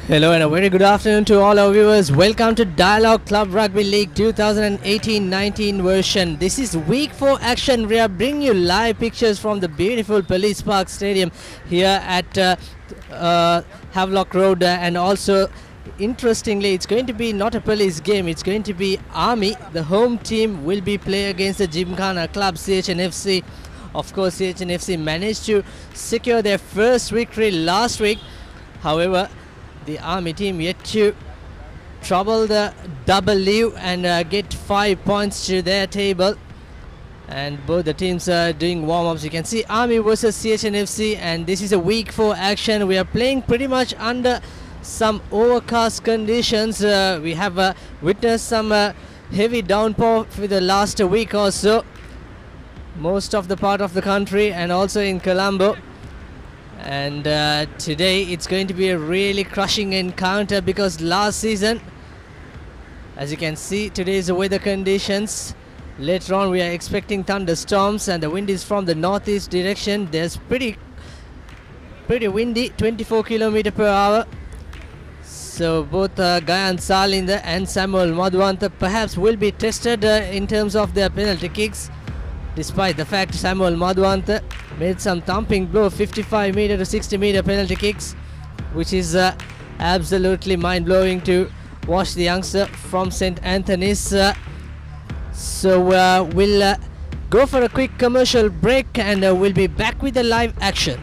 Hello and a very good afternoon to all our viewers. Welcome to Dialogue Club Rugby League 2018-19 version. This is week 4 action. We are bringing you live pictures from the beautiful Police Park Stadium here at Havelock Road, and also interestingly it's going to be not a police game, it's going to be Army. The home team will be playing against the Gymkhana club CHNFC. Of course, CHNFC managed to secure their first victory last week. However, the Army team yet to trouble the W and get 5 points to their table. And both the teams are doing warm-ups. You can see Army versus CHNFC, and this is a week 4 action. We are playing pretty much under some overcast conditions. We have witnessed some heavy downpour for the last week or so. Most of the part of the country and also in Colombo. And today it's going to be a really crushing encounter, because last season, as you can see, today's the weather conditions. Later on we are expecting thunderstorms, and the wind is from the northeast direction. There's pretty windy, 24 km/h. So both Gayan Salinda and Samuel Madhuwanta perhaps will be tested in terms of their penalty kicks, despite the fact Samuel Madhuwanta made some thumping blow, 55-meter to 60-meter penalty kicks, which is absolutely mind-blowing to watch the youngster from St. Anthony's. So we'll go for a quick commercial break, and we'll be back with the live action.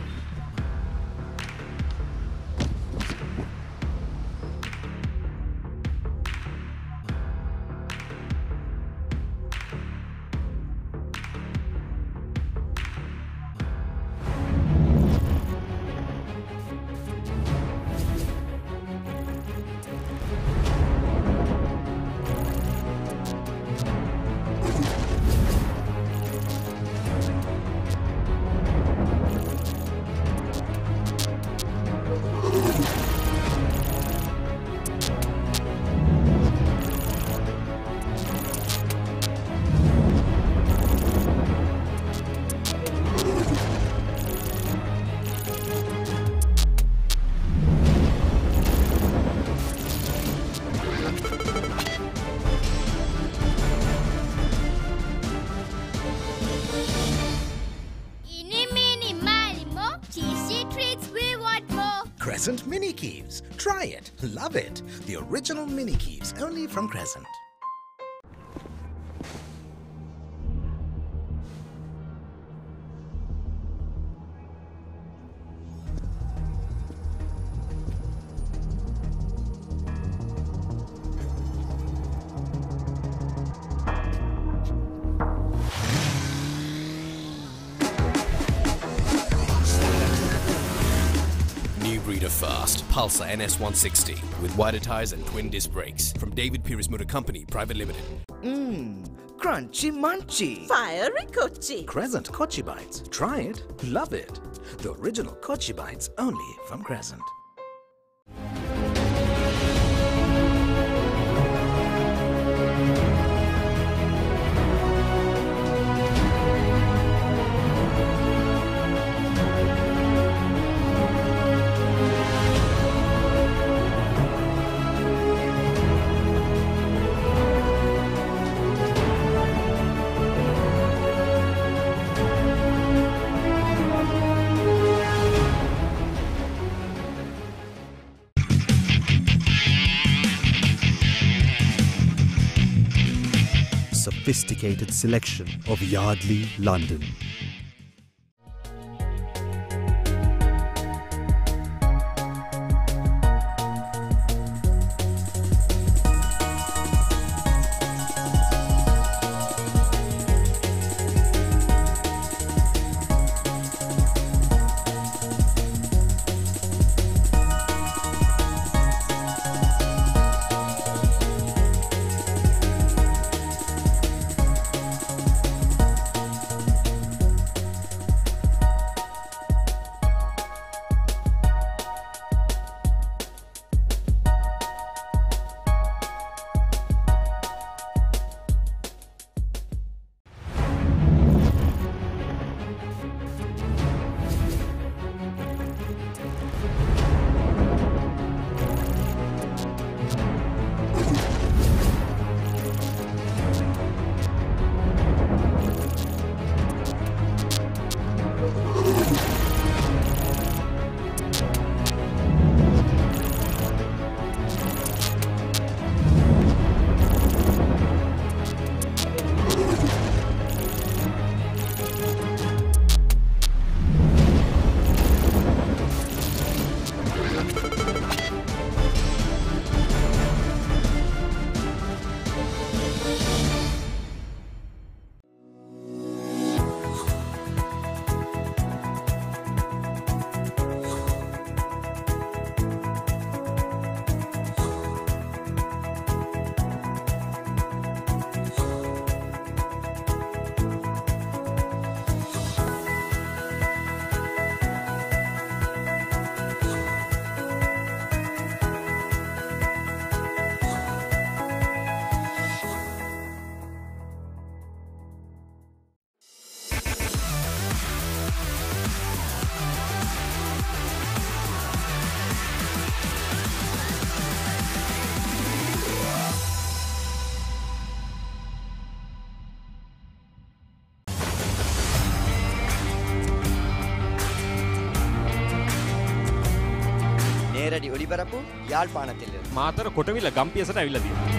Crescent Mini Keeves. Try it. Love it. The original Mini Keeves, only from Crescent. Breeder Fast, Pulsar NS160 with wider tyres and twin disc brakes from David Pierce Motor Company Private Limited. Crunchy munchy. Fiery Kochi. Crescent Kochi Bites. Try it. Love it. The original Kochi Bites, only from Crescent. Sophisticated selection of Yardley, London. පෙරඩි ඔලිබරපු යාල්පාණතිල්ල. Matara කොටවිල ගම්පියසට ඇවිල්ලා තියෙනවා.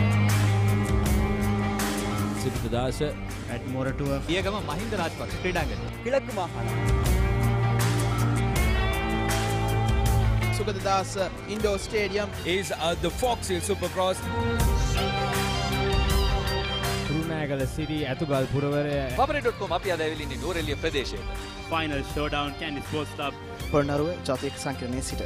සිද්ධාස ඇඩ්මෝරටුව පියගම Mahinda Rajapaksa ක්‍රීඩාංගණය. කිලක්කු මාහාන. Sugadadasa Indoor Stadium is the Fox Hill Supercross. Kurunegala Siri ඇතුගල් පුරවරය papare.com අපි අද ඇවිල්ලා ඉන්නේ නෝරෙලිය ප්‍රදේශයේ. Final showdown Kandy sports club Polonnaruwa ජාතික සංකීර්ණයේ සිට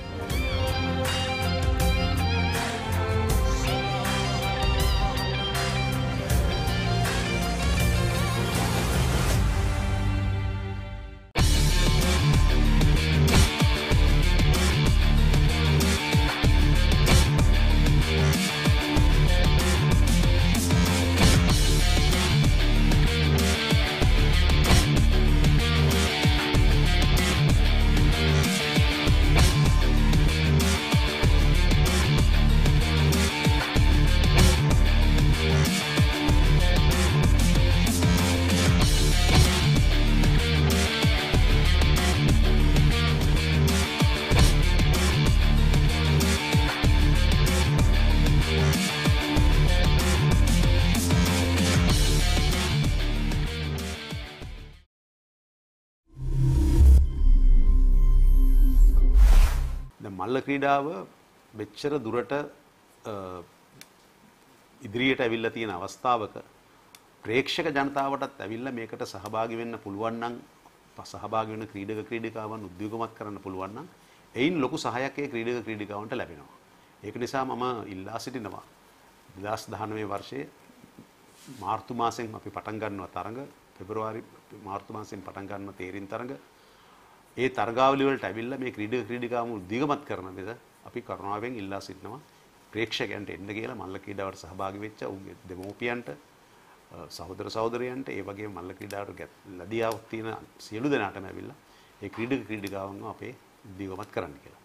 මල්ල ක්‍රීඩාව මෙච්චර දුරට ඉදිරියට ඇවිල්ලා තියෙන අවස්ථාවක ප්‍රේක්ෂක ජනතාවටත් ඇවිල්ලා මේකට සහභාගී වෙන්න පුළුවන් නම් සහභාගී වෙන ක්‍රීඩක ක්‍රීඩිකාවන් උද්යෝගමත් කරන්න පුළුවන් නම් එයින් ලොකු සහායක් ඒ ක්‍රීඩක ක්‍රීඩිකාවන්ට ලැබෙනවා. ඒක නිසා මම ඉල්ලා සිටිනවා 2019 වර්ෂයේ මාර්තු මාසෙන් අපි පටන් ගන්නවා තරඟ පෙබරවාරි මාර්තු මාසෙන් පටන් ගන්නවා තේරින් තරඟ ඒ තරගාවලිය වලට ඇවිල්ලා මේ ක්‍රීඩක ක්‍රීඩිකාවම උද්දීගමත් කරන ලෙස අපි කරුණාවෙන් ඉල්ලා සිටිනවා ප්‍රේක්ෂකයන්ට එන්න කියලා මල්ල ක්‍රීඩාවට සහභාගී වෙච්ච උන්ගේ දෙමෝපියන්ට සහෝදර සහෝදරයන්ට ඒ වගේම මල්ල ක්‍රීඩාවට ලැබියාවක් තියෙන සියලු දෙනාටම ඇවිල්ලා ඒ ක්‍රීඩක ක්‍රීඩිකාවන්ව අපේ උද්දීගමත් කරන්න කියලා.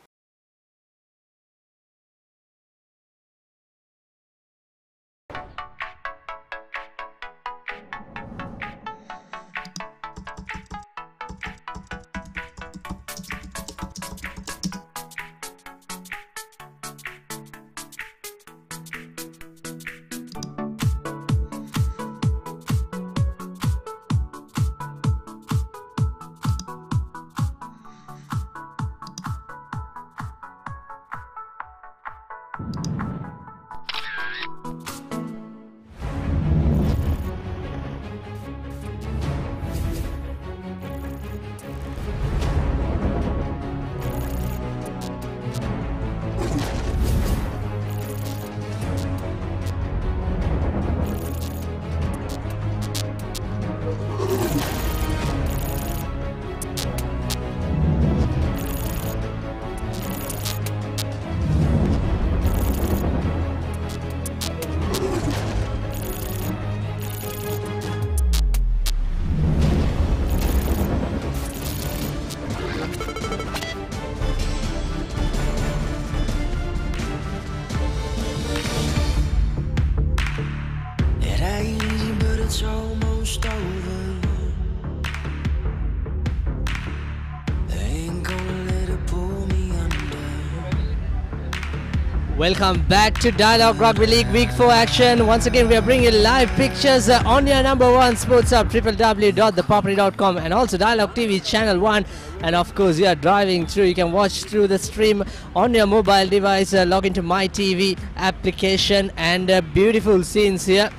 Welcome back to Dialogue Rugby League Week 4 action. Once again, we are bringing you live pictures on your number one sports hub, www.thepapare.com, and also Dialogue TV Channel 1. And of course, you are driving through, you can watch through the stream on your mobile device. Log into My TV application, and beautiful scenes here.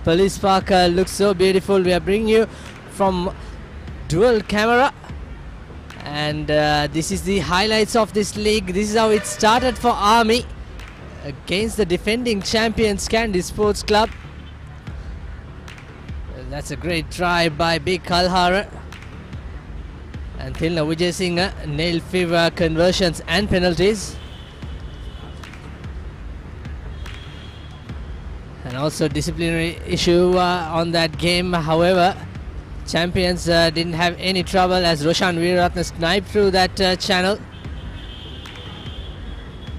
Police Park looks so beautiful. We are bringing you from dual camera. And this is the highlights of this league. This is how it started for Army against the defending champions Candy Sports Club. That's a great try by Big Kalhara. And Thilna Vijay Singh nailed fever conversions and penalties. And also disciplinary issue on that game. However, champions didn't have any trouble as Roshan Veeraratne sniped through that channel.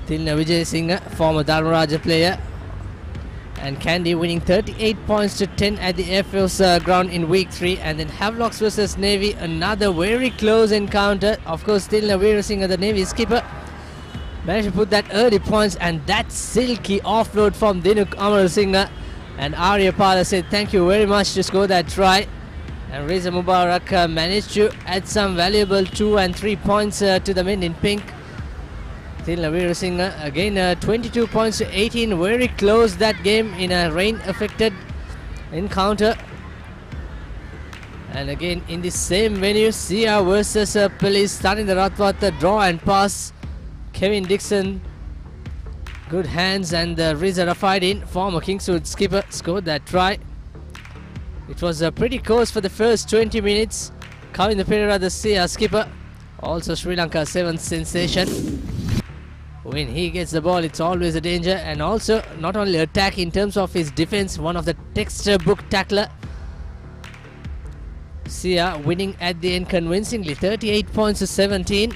Thilna Vijay Singh, former Dharmaraja player, and Candy winning 38 points to 10 at the Air Force ground in week 3. And then Havelocks versus Navy, another very close encounter. Of course, Thilna Veerasinghe, the Navy skipper, managed to put that early points, and that silky offload from Dinuk Amarasinghe. And Arya Pala said thank you very much to score that try. And Reza Mubarak managed to add some valuable 2 and 3 points to the men in pink. Thilna Veerasinghe again 22 points to 18. Very close that game in a rain-affected encounter. And again in the same venue, Sia versus Police, starting the Ratwat, draw and pass. Kevin Dixon, good hands, and Reza Rafaidin, former Kingswood skipper, scored that try. It was pretty close for the first 20 minutes. Kavinda Perera, the Sia skipper, also Sri Lanka's 7th sensation. When he gets the ball, it's always a danger, and also not only attack in terms of his defense, one of the textbook tackler. Sia winning at the end convincingly, 38 points to 17.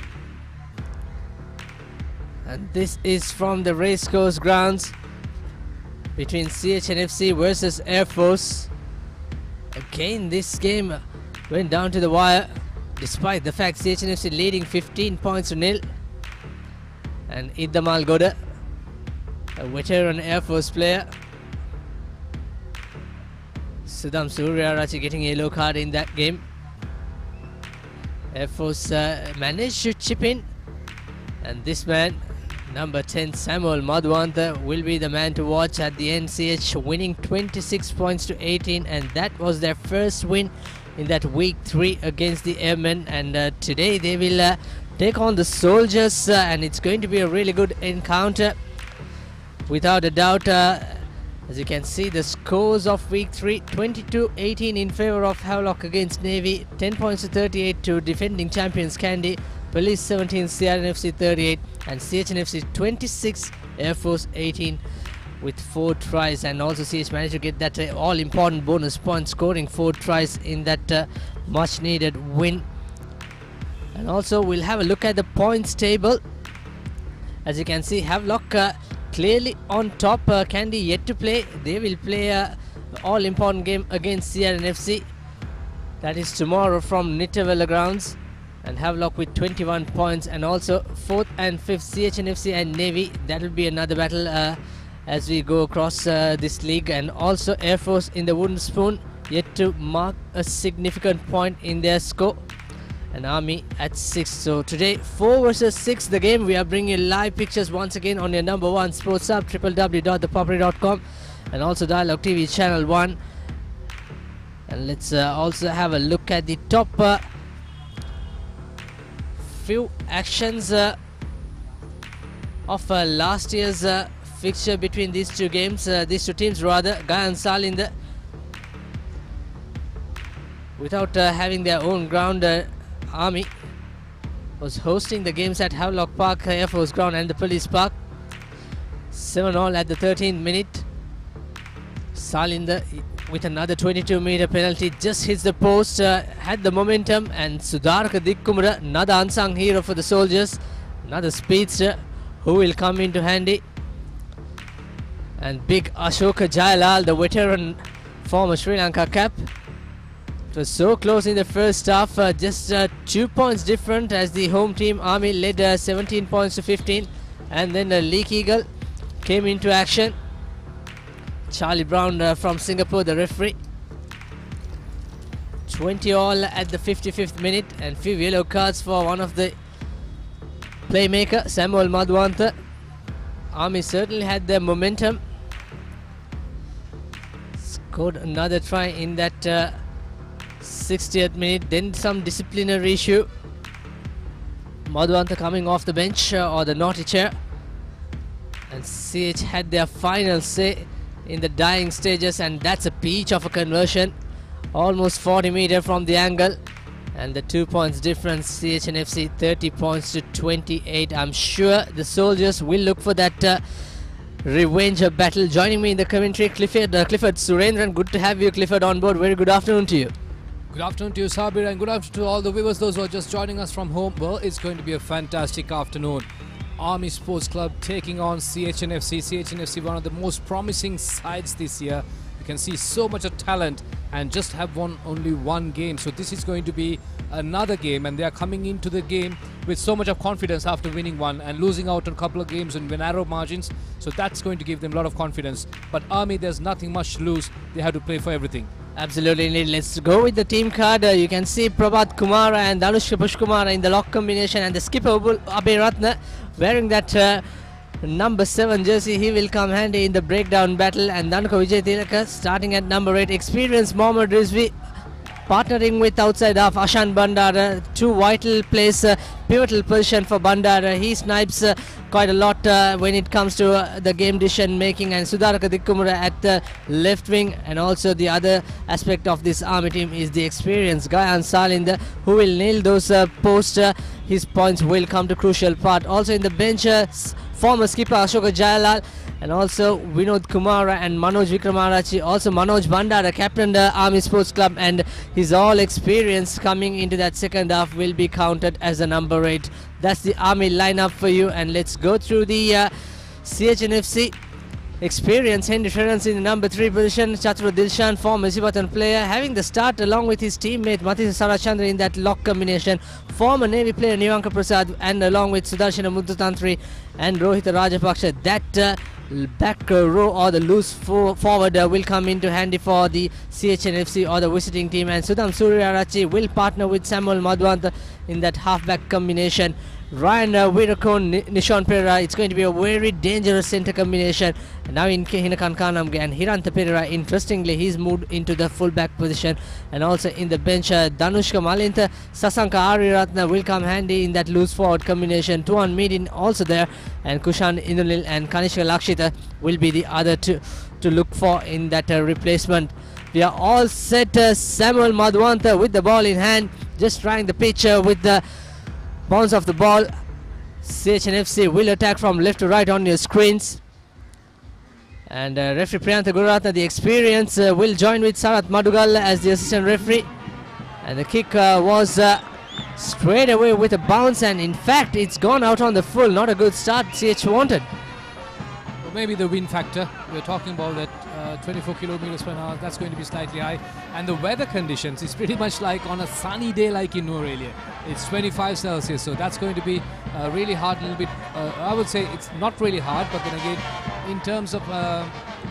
And this is from the racecourse grounds between CHNFC versus Air Force. Again, this game went down to the wire, despite the fact CHNFC leading 15 points to nil. And Iddamal Goda, a veteran Air Force player. Sudham Suryarachi getting a yellow card in that game. Air Force managed to chip in, and this man, number 10 Samuel Madhwanta, will be the man to watch at the end. CH winning 26 points to 18, and that was their first win in that week 3 against the Airmen. And today they will take on the Soldiers, and it's going to be a really good encounter without a doubt. As you can see, the scores of week 3, 22-18 in favour of Havelock against Navy, 10 points to 38 to defending champions Kandy, Police 17, CRNFC 38, and CHNFC 26, Air Force 18 with 4 tries. And also CH managed to get that all-important bonus point, scoring 4 tries in that much-needed win. And also we'll have a look at the points table. As you can see, Havelock clearly on top. Kandy yet to play. They will play a all-important game against CRNFC. That is tomorrow from Nittavella grounds. And Havelock with 21 points, and also 4th and 5th CHNFC and Navy. That will be another battle as we go across this league. And also Air Force in the wooden spoon, yet to mark a significant point in their score. And Army at 6. So today 4 versus 6 the game. We are bringing you live pictures once again on your number 1 sports hub, www.thepapare.com, and also Dialogue TV channel 1. And let's also have a look at the top few actions of last year's fixture between these two games, these two teams rather. Guy and Salinde, without having their own ground, Army was hosting the games at Havelock Park, Air Force Ground, and the Police Park. 7-all at the 13th minute. Salinde with another 22-meter penalty just hits the post, had the momentum, and Sudarka Dikkumara, another unsung hero for the Soldiers, another speedster who will come into handy. And big Ashoka Jayalal, the veteran former Sri Lanka cap. It was so close in the first half, just 2 points different as the home team Army led 17 points to 15, and then the Leak Eagle came into action. Charlie Brown from Singapore, the referee. 20-all at the 55th minute, and few yellow cards for one of the playmaker, Samuel Madhwanta. Army certainly had their momentum. Scored another try in that 60th minute, then some disciplinary issue. Madhwanta coming off the bench or the naughty chair, and CH had their final say in the dying stages, and that's a peach of a conversion, almost 40 meter from the angle, and the 2 points difference. CHNFC 30 points to 28. I'm sure the Soldiers will look for that revenge battle. Joining me in the commentary, Clifford Surendran. Good to have you, Clifford, on board. Very good afternoon to you. Good afternoon to you, Sabir, and good afternoon to all the viewers, those who are just joining us from home. Well, it's going to be a fantastic afternoon. Army Sports Club taking on CHNFC. CHNFC, one of the most promising sides this year. You can see so much of talent and just have won only one game. So this is going to be another game, and they are coming into the game with so much of confidence after winning one and losing out on a couple of games in narrow margins. So that's going to give them a lot of confidence. But Army, there's nothing much to lose. They have to play for everything. Absolutely. Let's go with the team card. You can see Prabhat Kumara and Danushka Pushkumara in the lock combination, and the skipper Abhay Ratna wearing that number 7 jersey. He will come handy in the breakdown battle. And Danuka Vijay Tilaka starting at number 8. Experienced Mohammad Rizvi partnering with outside half Ashan Bandara. Two vital plays, pivotal position for Bandara. He snipes quite a lot when it comes to the game decision making. And Sudaraka Dikkumura at the left wing. And also the other aspect of this Army team is the experienced Gayan Salinda, who will nail those posts. His points will come to crucial part. Also in the bench, former skipper Ashoka Jayalal, and also Vinod Kumara and Manoj Vikramarachi. Also Manoj Bandara, captain the Army Sports Club, and his all experience coming into that second half will be counted as a number 8. That's the Army lineup for you. And let's go through the CHNFC experience. Henry Ference in the number 3 position. Chatru Dilshan, former Sibatan player, having the start along with his teammate Mathis Sarachandra in that lock combination. Former Navy player Nivanka Prasad, and along with Sudarshana Muddutantri and Rohit Rajapaksha. That back row or the loose forward will come into handy for the CHNFC or the visiting team. And Sudham Suryarachi will partner with Samuel Madhwant in that halfback combination. Ryan Virakon, Nishon Pereira. It's going to be a very dangerous centre combination. Now in Hinakan Kanamge and Hiranta Pereira, interestingly, he's moved into the full-back position. And also in the bench, Danushka Malinta, Sasanka Ariratna will come handy in that loose forward combination. Tuan Medin also there, and Kushan Inulil and Kanishka Lakshita will be the other two to look for in that replacement. We are all set. Samuel Madhwanta with the ball in hand, just trying the pitch with the bounce of the ball. CHNFC will attack from left to right on your screens. And referee Priyantha Gururatna, the experience, will join with Sarath Madugal as the assistant referee. And the kick was straight away with a bounce, and in fact it's gone out on the full. Not a good start CH wanted. Well, maybe the wind factor. We're talking about that 24 kilometers per hour. That's going to be slightly high. And the weather conditions is pretty much like on a sunny day like in Norelia. It's 25 Celsius, so that's going to be really hard. A little bit, I would say it's not really hard, but then again, in terms of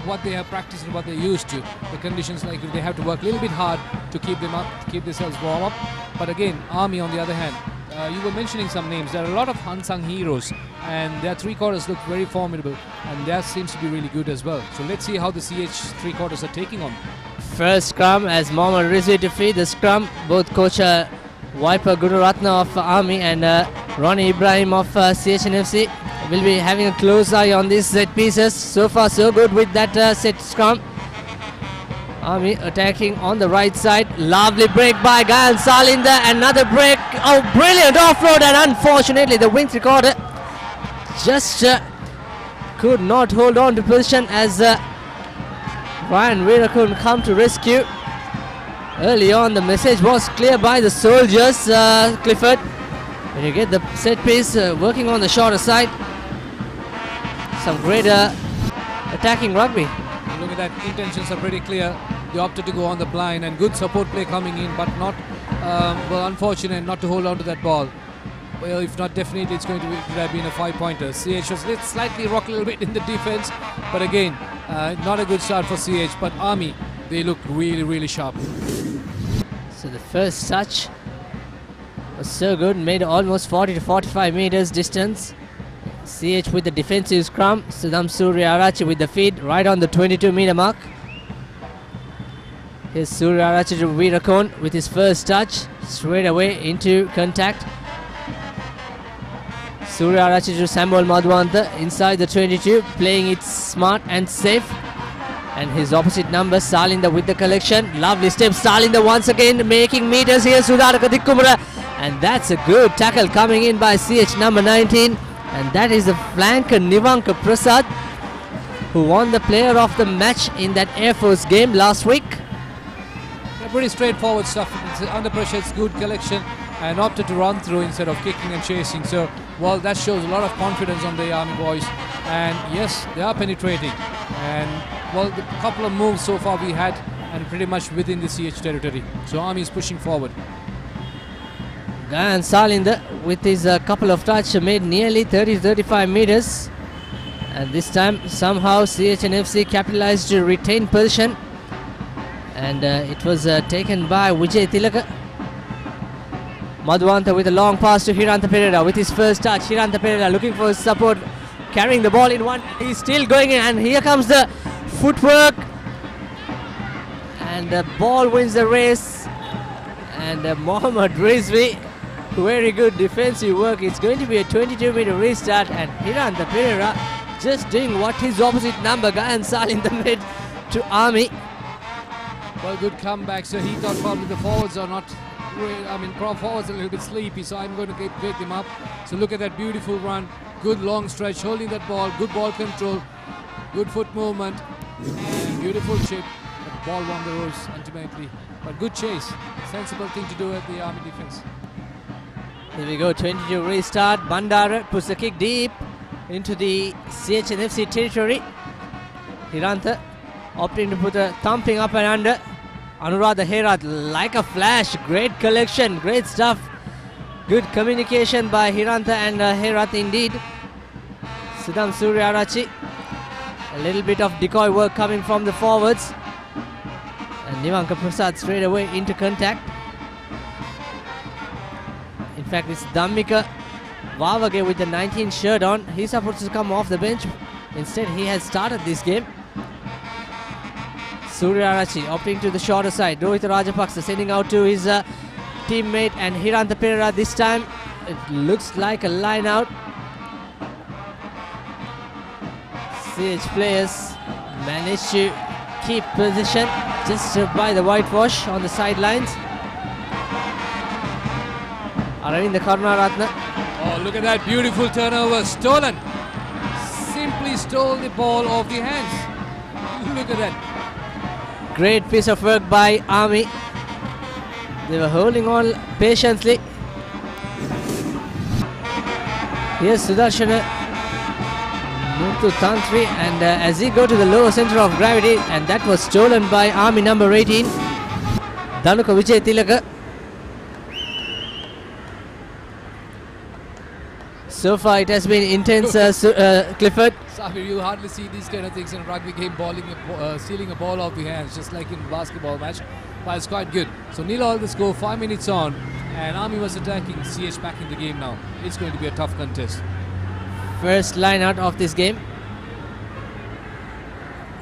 what they have practiced and what they're used to, the conditions, like they have to work a little bit hard to keep them up, to keep themselves warm up. But again, Army on the other hand, you were mentioning some names. There are a lot of unsung heroes, and their three-quarters look very formidable, and that seems to be really good as well. So let's see how the CH three-quarters are taking on. First scrum as Mohammad Rizvi to feed the scrum. Both coach Viper Gururatna of Army and Ronnie Ibrahim of CHNFC will be having a close eye on these set pieces. So far so good with that set scrum. Army attacking on the right side. Lovely break by Gayan Salinda. Another break. Oh, brilliant offload, and unfortunately the wing recorder just could not hold on to position as Ryan Virakun come to rescue. Early on the message was clear by the soldiers, Clifford. When you get the set piece working on the shorter side, some great attacking rugby. Look at that, intentions are pretty clear. They opted to go on the blind, and good support play coming in, but not, well, unfortunate not to hold on to that ball. Well, if not, definitely it's going to have been a 5-pointer. CH was slightly rock a little bit in the defense, but again, not a good start for CH. But Army, they look really, really sharp. So the first touch was so good, made almost 40 to 45 meters distance. CH with the defensive scrum. Sudham Suryarachi with the feed right on the 22-meter mark. Here's Suryarachi to Virakon with his first touch, straight away into contact. Suryarachi to Samuel Madhwanta inside the 22, playing it smart and safe. And his opposite number, Salinda with the collection. Lovely step, Salinda once again making meters here, Sudaraka Dikkumura. And that's a good tackle coming in by CH number 19. And that is the flanker Nivanka Prasad, who won the player of the match in that Air Force game last week. Pretty straightforward stuff. It's under pressure, it's good collection, and opted to run through instead of kicking and chasing. So, well, that shows a lot of confidence on the Army boys. And yes, they are penetrating. And, well, the couple of moves so far we had, and pretty much within the CH territory. So Army is pushing forward. Gayan Salinder with his couple of touches made nearly 30-35 meters. And this time somehow CHNFC capitalized to retain position. And it was taken by Vijay Tilaka. Madhuanta with a long pass to Hiranta Pereira with his first touch. Hiranta Pereira looking for his support, carrying the ball in one. He's still going in, and here comes the footwork. And the ball wins the race. And Mohammad Rizvi, very good defensive work. It's going to be a 22-meter restart, and Hiranta Pereira just doing what his opposite number, Gayan Salinder, made to Army. Well, good comeback. So he thought probably the forwards are not. Forwards a little bit sleepy, so I'm going to wake them up. So look at that beautiful run, good long stretch, holding that ball, good ball control, good foot movement, and beautiful chip. The ball won the race ultimately, but good chase, sensible thing to do at the Army defense. Here we go, 22 restart. Bandara puts the kick deep into the CHNFC territory. Hiranta opting to put a thumping up and under. Anuradha Herat like a flash, great collection, great stuff. Good communication by Hiranta and Herat indeed. Siddham Suryarachi, a little bit of decoy work coming from the forwards. And Nivanka Prasad straight away into contact. In fact, it's Dhammika Vavage with the 19 shirt on. He's supposed to come off the bench. Instead, he has started this game. Suryarachi opting to the shorter side. Rohit Rajapaksa sending out to his teammate, and Hiranta Pereira this time. It looks like a line out. CH players managed to keep position just by the whitewash on the sidelines. Aravinda Karunaratne. Oh, look at that beautiful turnover. Stolen. Simply stole the ball off the hands. Look at that. Great piece of work by Army. They were holding on patiently. Here's Sudarshana Muthu Tantri, and as he go to the lower center of gravity, and that was stolen by Army number 18, Dhanuka Vijay Tilaka. So far it has been intense, Clifford. Sabir, you hardly see these kind of things in a rugby game, stealing a ball off the hands, just like in a basketball match. But it's quite good. So 0-0 the score, 5 minutes on, and Army was attacking. CH back in the game now. It's going to be a tough contest. First line out of this game.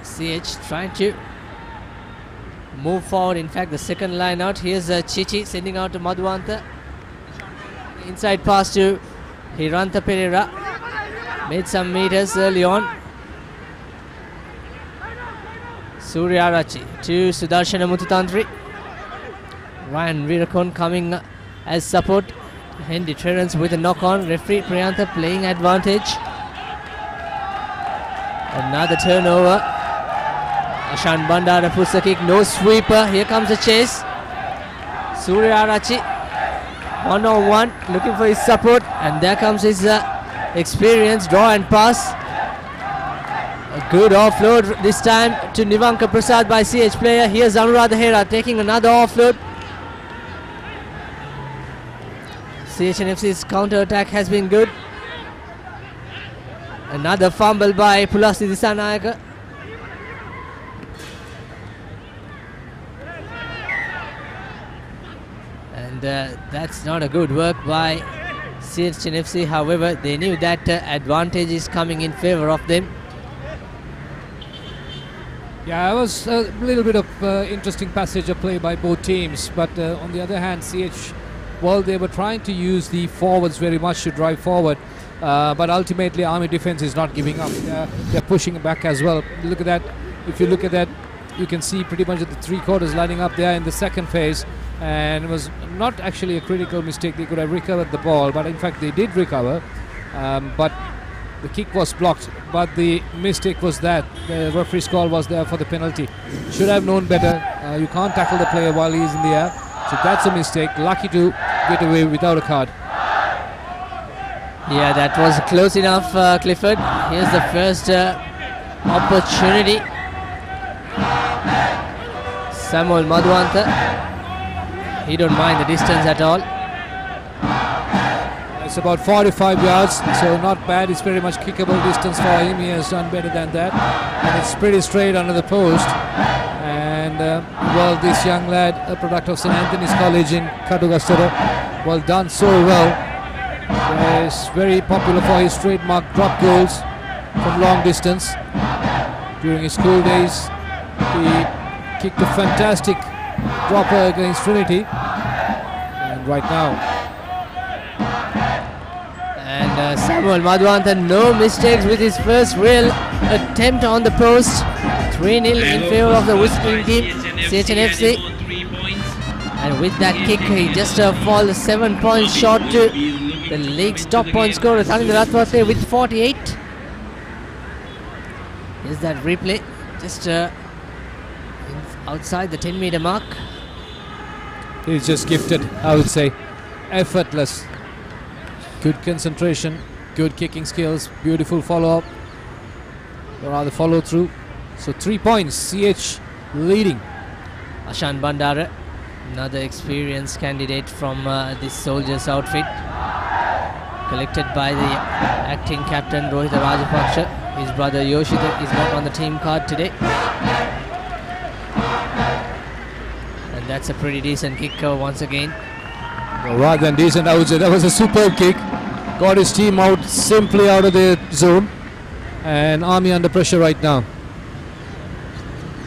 CH trying to move forward. In fact, the second line out. Here's Chichi sending out to Madhuanta. Inside pass to Hiranta Pereira. Made some meters early on. Suryarachi to Sudarshana Muthutantri. Ryan Virakon coming as support. Hendy Terence with a knock on. Referee Priyantha playing advantage. Another turnover. Ashan Bandara puts the kick. No sweeper. Here comes the chase. Suryarachi 1-on-1 looking for his support, and there comes his experience, draw and pass. A good offload this time to Nivanka Prasad by CH player. Here's Anuradha Hera taking another offload. CHNFC's counter attack has been good. Another fumble by Pulasi Disanayaka. And that's not a good work by CHNFC. However, they knew that advantage is coming in favor of them. Yeah, it was a little bit of interesting passage of play by both teams. But on the other hand, CH, well, they were trying to use the forwards very much to drive forward. But ultimately, Army defense is not giving up. They're pushing back as well. Look at that. If you look at that, you can see pretty much the 3 quarters lining up there in the second phase. And it was not actually a critical mistake. They could have recovered the ball, but in fact they did recover. But the kick was blocked. But the mistake was that the referee's call was there for the penalty. Should have known better. You can't tackle the player while he's in the air. So that's a mistake. Lucky to get away without a card. Yeah, that was close enough, Clifford. Here's the first opportunity. Samuel Madhuanta. He don't mind the distance at all. It's about 45 yards, so not bad. It's very much kickable distance for him. He has done better than that. And it's pretty straight under the post. And well, this young lad, a product of St. Anthony's College in Kadugastara, well done so well. He's very popular for his trademark drop goals from long distance. During his school days, he kicked a fantastic dropper against Trinity. And right now, and Samuel Madhuanthan, no mistakes with his first real attempt on the post. 3-0 in favour of the whistling team, CHNFC. And with that kick, he just falls 7 points short to the league's top point scorer, Thanindra Rathwathe, with 48. Here's that replay, just outside the 10-meter mark. he's just gifted, I would say. Effortless. Good concentration, good kicking skills, beautiful follow-up, or rather follow-through. So 3 points, CH leading. Ashan Bandara, another experienced candidate from this Soldiers outfit, collected by the acting captain Rohitha Rajapaksha. His brother Yoshida is not on the team card today. And that's a pretty decent kick once again. Well, rather than decent, I would say that was a superb kick. Got his team out simply out of the zone. And Army under pressure right now.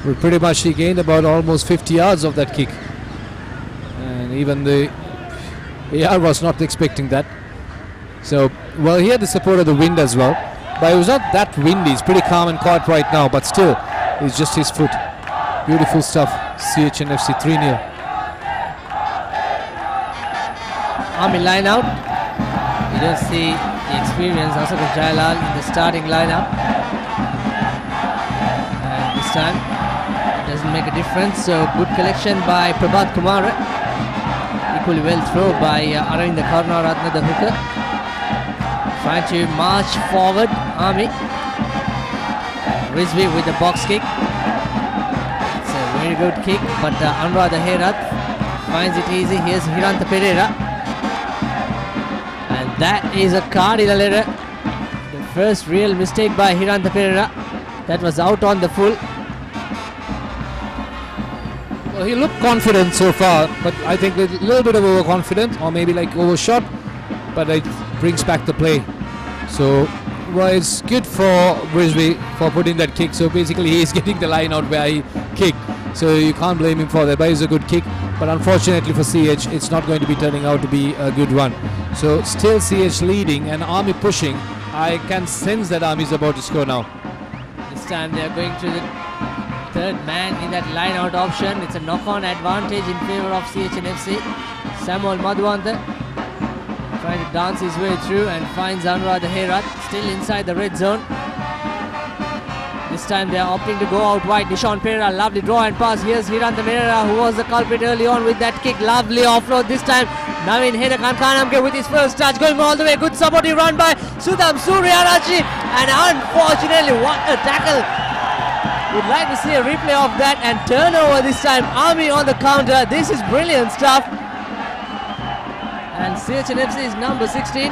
Well, pretty much he gained about almost 50 yards of that kick. And even the AR was not expecting that. So, well, he had the support of the wind as well. But it was not that windy. It's pretty calm and quiet right now. But still, it's just his foot. Beautiful stuff. CHNFC 3-0. Army line out. You don't see the experienced Asaka Jailal in the starting lineup. And this time it doesn't make a difference. So good collection by Prabhat Kumar. Equally well throw by Aravind Karunaratne, the hooker. Trying to march forward, Army. Rizvi with the box kick. It's a very good kick, but Anuradha Herath finds it easy. Here's Hiranta Pereira. And that is a cardinal error. The first real mistake by Hiranta Pereira. That was out on the full. Well, he looked confident so far, but I think a little bit of overconfident, or maybe like overshot, but it brings back the play. So, well, it's good for Brisbane for putting that kick. So basically he is getting the line out where he kicked. So you can't blame him for that, but it's a good kick. But unfortunately for CH, it's not going to be turning out to be a good one. So still CH leading and Army pushing. I can sense that Army is about to score now. This time they are going to the third man in that line out option. It's a knock-on advantage in favour of CHNFC. Samuel Madhuantha trying to dance his way through and finds Anuradha Herath still inside the red zone. This time they are opting to go out wide. Nishan Pereira, lovely draw and pass. Here's Hiranta Pereira, who was the culprit early on with that kick. Lovely offload this time. Navin Hedakankanamke with his first touch, going all the way. Good supportive run by Sudham Suryarachi. And unfortunately, what a tackle. Would like to see a replay of that, and turnover this time. Army on the counter. This is brilliant stuff. And CHNFC is number 16.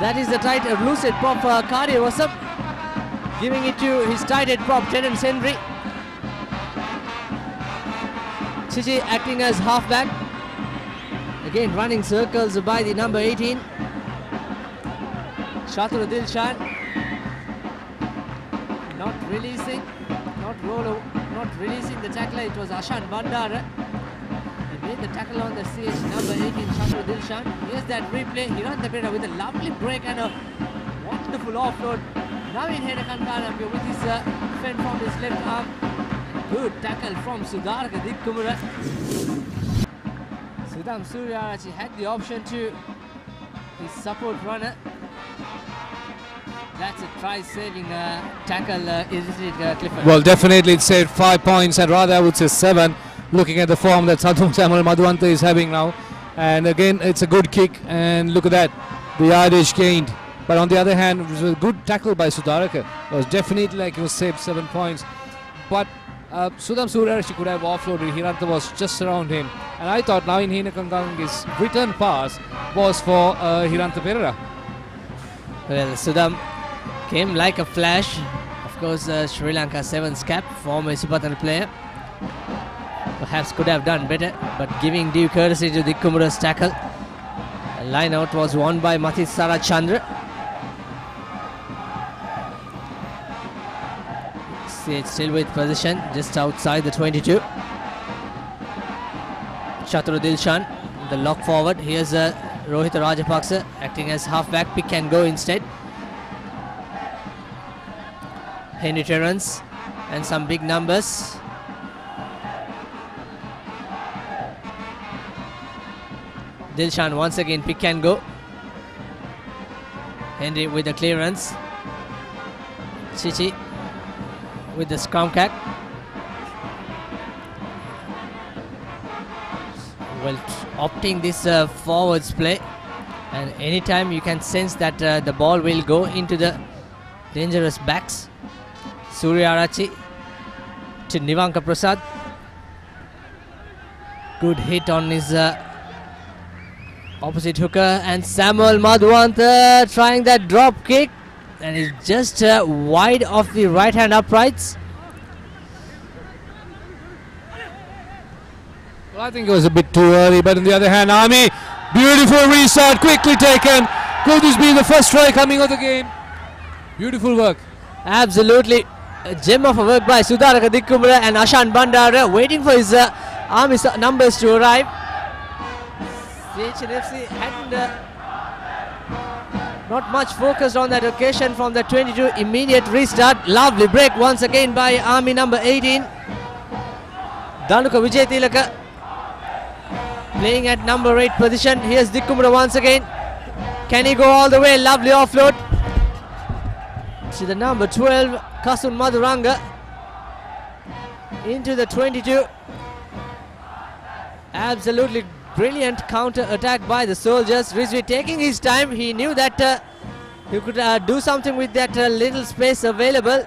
That is the tight lucid prop for Kari Wasap. Giving it to his tight head prop, Terence Henry. Chichi acting as halfback. Again running circles by the number 18. Shatur Dilshan. Not releasing the tackler. It was Ashan Bandara. Made the tackle on the CH number 18, Shatur Dilshan. Here's that replay. Hiranta Pereira with a lovely break and a wonderful offload. Navin Hedakankanamke with his fend from his left arm. Good tackle from Sudarka Dikkumura. Sudham Suryarachi had the option to his support runner. That's a try-saving tackle, isn't it, Clifford? Well, definitely it saved 5 points, and rather I would say 7. Looking at the form that Samuel Madhuantha is having now. And again, it's a good kick, and look at that, the yardage gained. But on the other hand, it was a good tackle by Sudaraka. It was definitely like it was saved 7 points. But Sudham Suryarachi could have offloaded. Hiranta was just around him. And I thought Navin Heenakangange's return pass was for Hirantha Perera. Well, Sudham came like a flash. Of course, Sri Lanka 7's cap, former Sipatan player. Perhaps could have done better, but giving due courtesy to Dikkumura's tackle. The line out was won by Mathis Sarachandra. CH still with position just outside the 22. Chatru Dilshan, the lock forward. Here's Rohit Rajapaksa acting as halfback, pick and go instead. Henry Terrence and some big numbers. Dilshan once again pick and go. Henry with the clearance. Chichi with the scrum cack. Well, opting this forwards play, and anytime you can sense that the ball will go into the dangerous backs. Surya Arachi to Nivanka Prasad. Good hit on his opposite hooker, and Samuel Madhuwantha trying that drop kick, and it's just wide of the right hand uprights. Well, I think it was a bit too early, but on the other hand, Ami, beautiful restart, quickly taken. Could this be the first try coming of the game? Beautiful work. Absolutely. A gem of a work by Sudaraka Dikkumura and Ashan Bandara, waiting for his army numbers to arrive. CHNFC hadn't not much focused on that occasion from the 22. Immediate restart. Lovely break once again by army number 18. Danuka Vijaytilaka playing at number 8 position. Here's Dikkumura once again. Can he go all the way? Lovely offload to the number 12, Kasun Madhuranga, into the 22. Absolutely brilliant counter attack by the soldiers. Rizvi taking his time. He knew that he could do something with that little space available.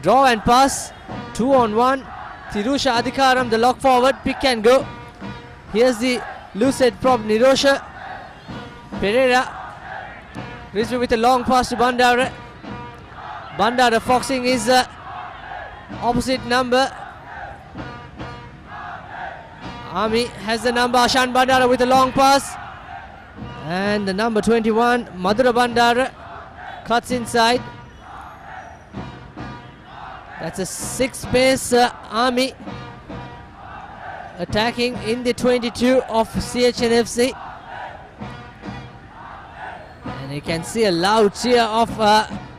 Draw and pass, 2-on-1. Tirusha Adhikaram, the lock forward, pick and go. Here's the lucid prop, Nirosha Pereira. Rizvi with a long pass to Bandara. Bandara foxing his opposite number. Ami has the number. Ashan Bandara with a long pass. And the number 21, Madhura Bandara, cuts inside. That's a 6-pace Army attacking in the 22 of CHNFC. And you can see a loud cheer of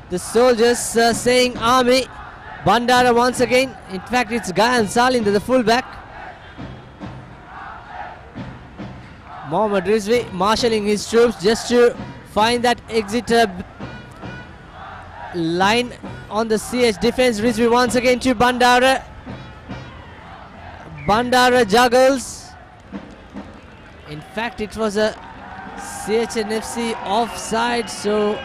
the soldiers saying Army. Bandara once again. In fact, it's Gayan Salin, the fullback. Mohammad Rizvi marshalling his troops just to find that exit line on the CH defense. Rizvi once again to Bandara. Bandara juggles. In fact, it was a CHNFC offside, so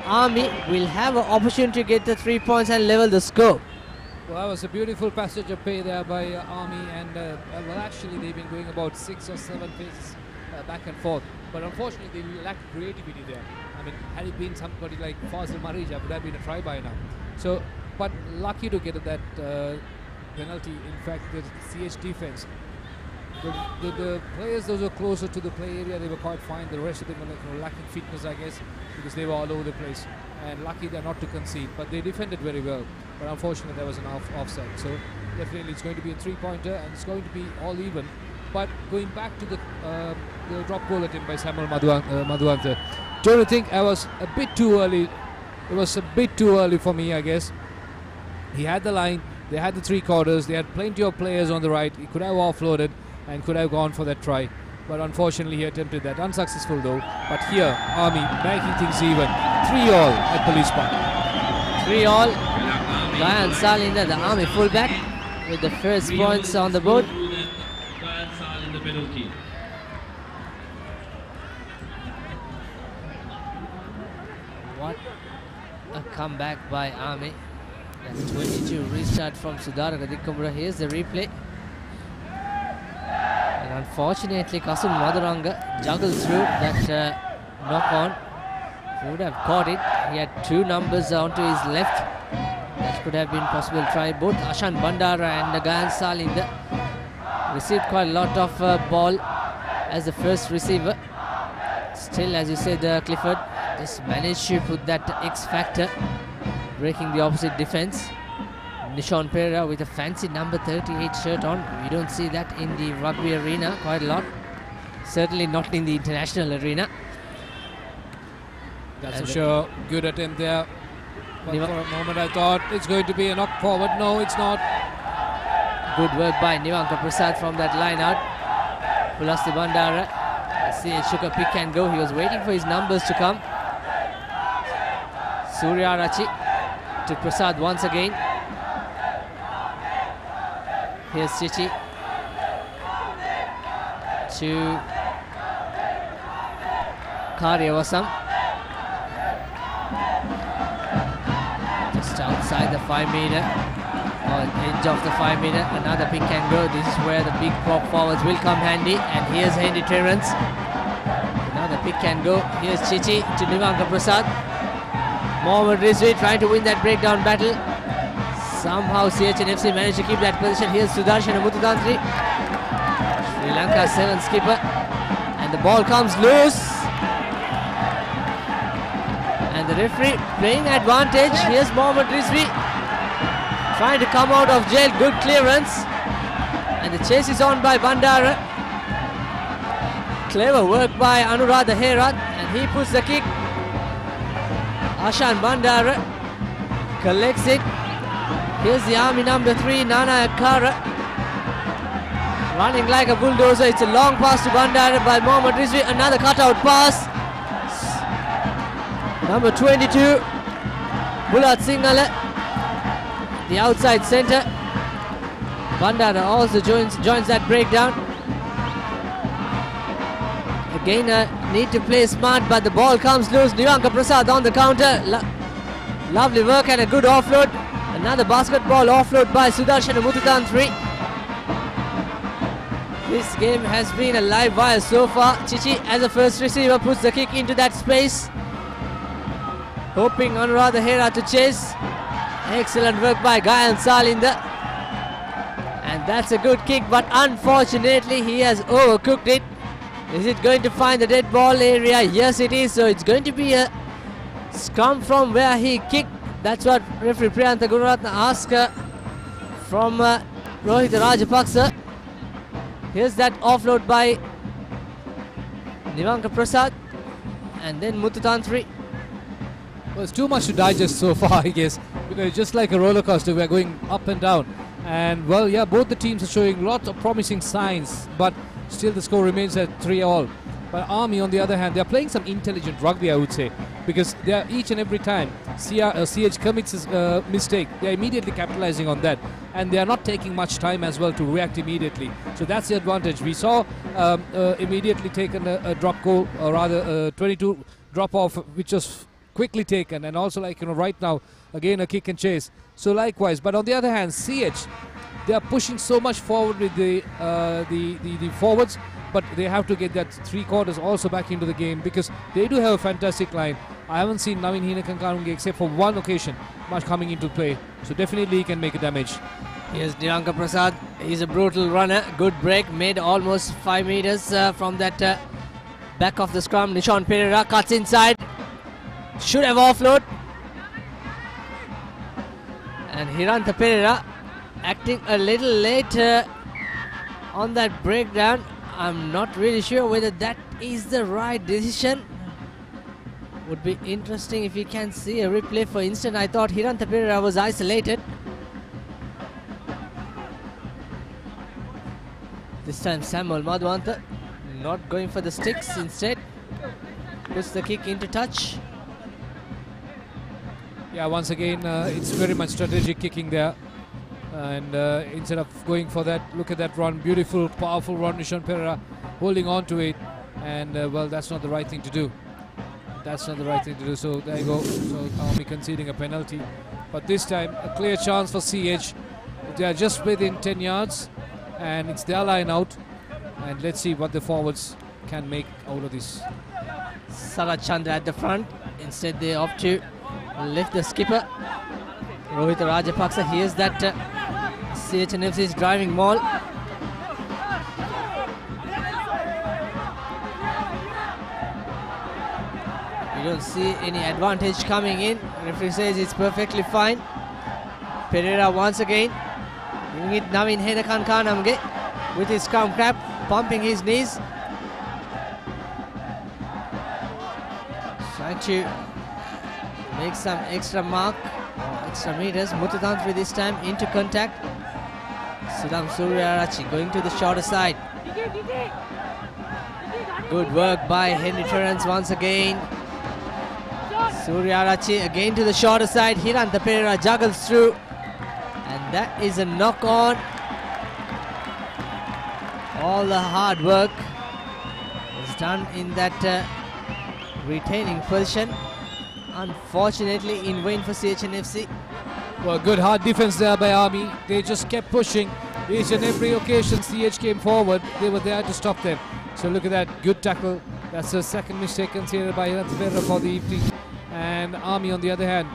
Army will have an opportunity to get the 3 points and level the score. Well, that was a beautiful passage of play there by Army, and well, actually they've been going about 6 or 7 paces back and forth, but unfortunately they lacked creativity there. I mean, had it been somebody like Fazil Marija, would have been a try by now. So, but lucky to get that penalty. In fact, the CH defense, the players those were closer to the play area, they were quite fine. The rest of them were lacking fitness, I guess, because they were all over the place. And lucky they're not to concede, but they defended very well. But unfortunately, there was an offside. So definitely, it's going to be a 3-pointer, and it's going to be all even. But going back to the drop goal attempt by Samuel Madhuwantha, don't you think I was a bit too early? It was a bit too early for me, I guess. He had the line, they had the 3 quarters, they had plenty of players on the right. He could have offloaded and could have gone for that try. But unfortunately, he attempted that. Unsuccessful though. But here, Army making things even. 3-all at Police Park. 3-all. Gayan Salinda, the Army fullback, with the first points on the board. What a comeback by Army. That's 22 restart from Sudaraka Dikkumura. Here's the replay. And unfortunately, Kasun Maduranga juggled through that knock on. He would have caught it. He had 2 numbers onto his left. That could have been possible try. Both Ashan Bandara and Gayan Salinda received quite a lot of ball as the first receiver. Still, as you said, Clifford just managed to put that X factor, breaking the opposite defense. Nishon Pereira with a fancy number 38 shirt on. We don't see that in the rugby arena quite a lot. Certainly not in the international arena. That's for sure. Good attempt there. But for a moment I thought it's going to be a knock forward. No, it's not. Good work by Nivanka Prasad from that line out. Pulasti Bandara. Shook a pick and go. He was waiting for his numbers to come. Surya Rachi to Prasad once again. Here's Chichi to Karyavasam. Just outside the 5 meter, or edge of the 5 meter. Another pick and go. This is where the big prop forwards will come handy. And here's Henry Terrence. Another pick and go. Here's Chichi to Nivanka Prasad. Mohammad Rizvi trying to win that breakdown battle. Somehow CHNFC managed to keep that position. Here's Sudarshan Mututantri, Sri Lanka 7 skipper. And the ball comes loose. And the referee playing advantage. Here's Mohammad Rizvi trying to come out of jail. Good clearance. And the chase is on by Bandara. Clever work by Anuradha Herat. And he puts the kick. Ashan Bandara collects it. Here's the army number 3, Nana Akara, running like a bulldozer. It's a long pass to Bandara by Mohammad Rizvi. Another cutout pass. Number 22, Bulat Singhale, the outside centre. Bandara also joins that breakdown. Again, need to play smart, but the ball comes loose. Nivanka Prasad on the counter. Lovely work and a good offload. Another basketball offload by Sudarshan Mututantri. This game has been a live wire so far. Chichi, as a first receiver, puts the kick into that space, hoping Anuradha Hera to chase. Excellent work by Gayan Salinda. And that's a good kick, but unfortunately he has overcooked it. Is it going to find the dead ball area? Yes, it is. So it's going to be a scrum from where he kicked. That's what referee Priyantha Gunaratna asked from Rohit Rajapaksa. Here's that offload by Nivanka Prasad and then Mututantri. Well, it's too much to digest so far, I guess, because it's just like a roller coaster. We're going up and down. And, well, yeah, both the teams are showing lots of promising signs, but still the score remains at 3-all. But Army, on the other hand, they're playing some intelligent rugby, I would say, because they are each and every time CH commits a mistake, they're immediately capitalizing on that, and they are not taking much time as well to react immediately. So that's the advantage. We saw immediately taken a drop goal, or rather a 22 drop off, which was quickly taken, and also, like, right now, again a kick and chase. So likewise, but on the other hand, CH, they are pushing so much forward with the forwards, but they have to get that 3/4 also back into the game, because they do have a fantastic line. I haven't seen Navin Hinakankarunge except for one occasion much coming into play, so definitely he can make a damage. Here's Nivanka Prasad. He's a brutal runner. Good break, made almost 5 meters from that back of the scrum. Nishon Pereira cuts inside. Should have offload. And Hirantha Pereira acting a little late on that breakdown. I'm not really sure whether that is the right decision. Would be interesting if we can see a replay. For instance, I thought Hirantha Pereira was isolated. This time Samuel Madhwanta not going for the sticks, instead puts the kick into touch. Yeah, once again, it's very much strategic kicking there. And instead of going for that, look at that run. Beautiful, powerful run. Nishon Pereira holding on to it. And, well, that's not the right thing to do. That's not the right thing to do. So, there you go. So, Army conceding a penalty. But this time, a clear chance for CH. They are just within 10 yards. And it's their line out. And let's see what the forwards can make out of this. Sarat Chandra at the front. Instead they opt to lift the skipper. Rohit Rajapaksa, here's that CHNFC's driving maul. You don't see any advantage coming in. Referee says it's perfectly fine. Pereira once again. Bring it Navin Henakankanamge with his scrum crab, pumping his knees. Trying to make some extra mark, extra meters. Mututantri this time into contact. Sudam Suryarachi going to the shorter side. Good work by Henry Terence once again. Suryarachi again to the shorter side. Hiranta Pereira juggles through. And that is a knock on. All the hard work is done in that retaining position. Unfortunately in vain for CHNFC. Well, good hard defense there by Army. They just kept pushing. Each and every occasion CH came forward, they were there to stop them. So look at that, good tackle. That's the second mistake considered by Hiranta Pereira for the evening. And Army on the other hand,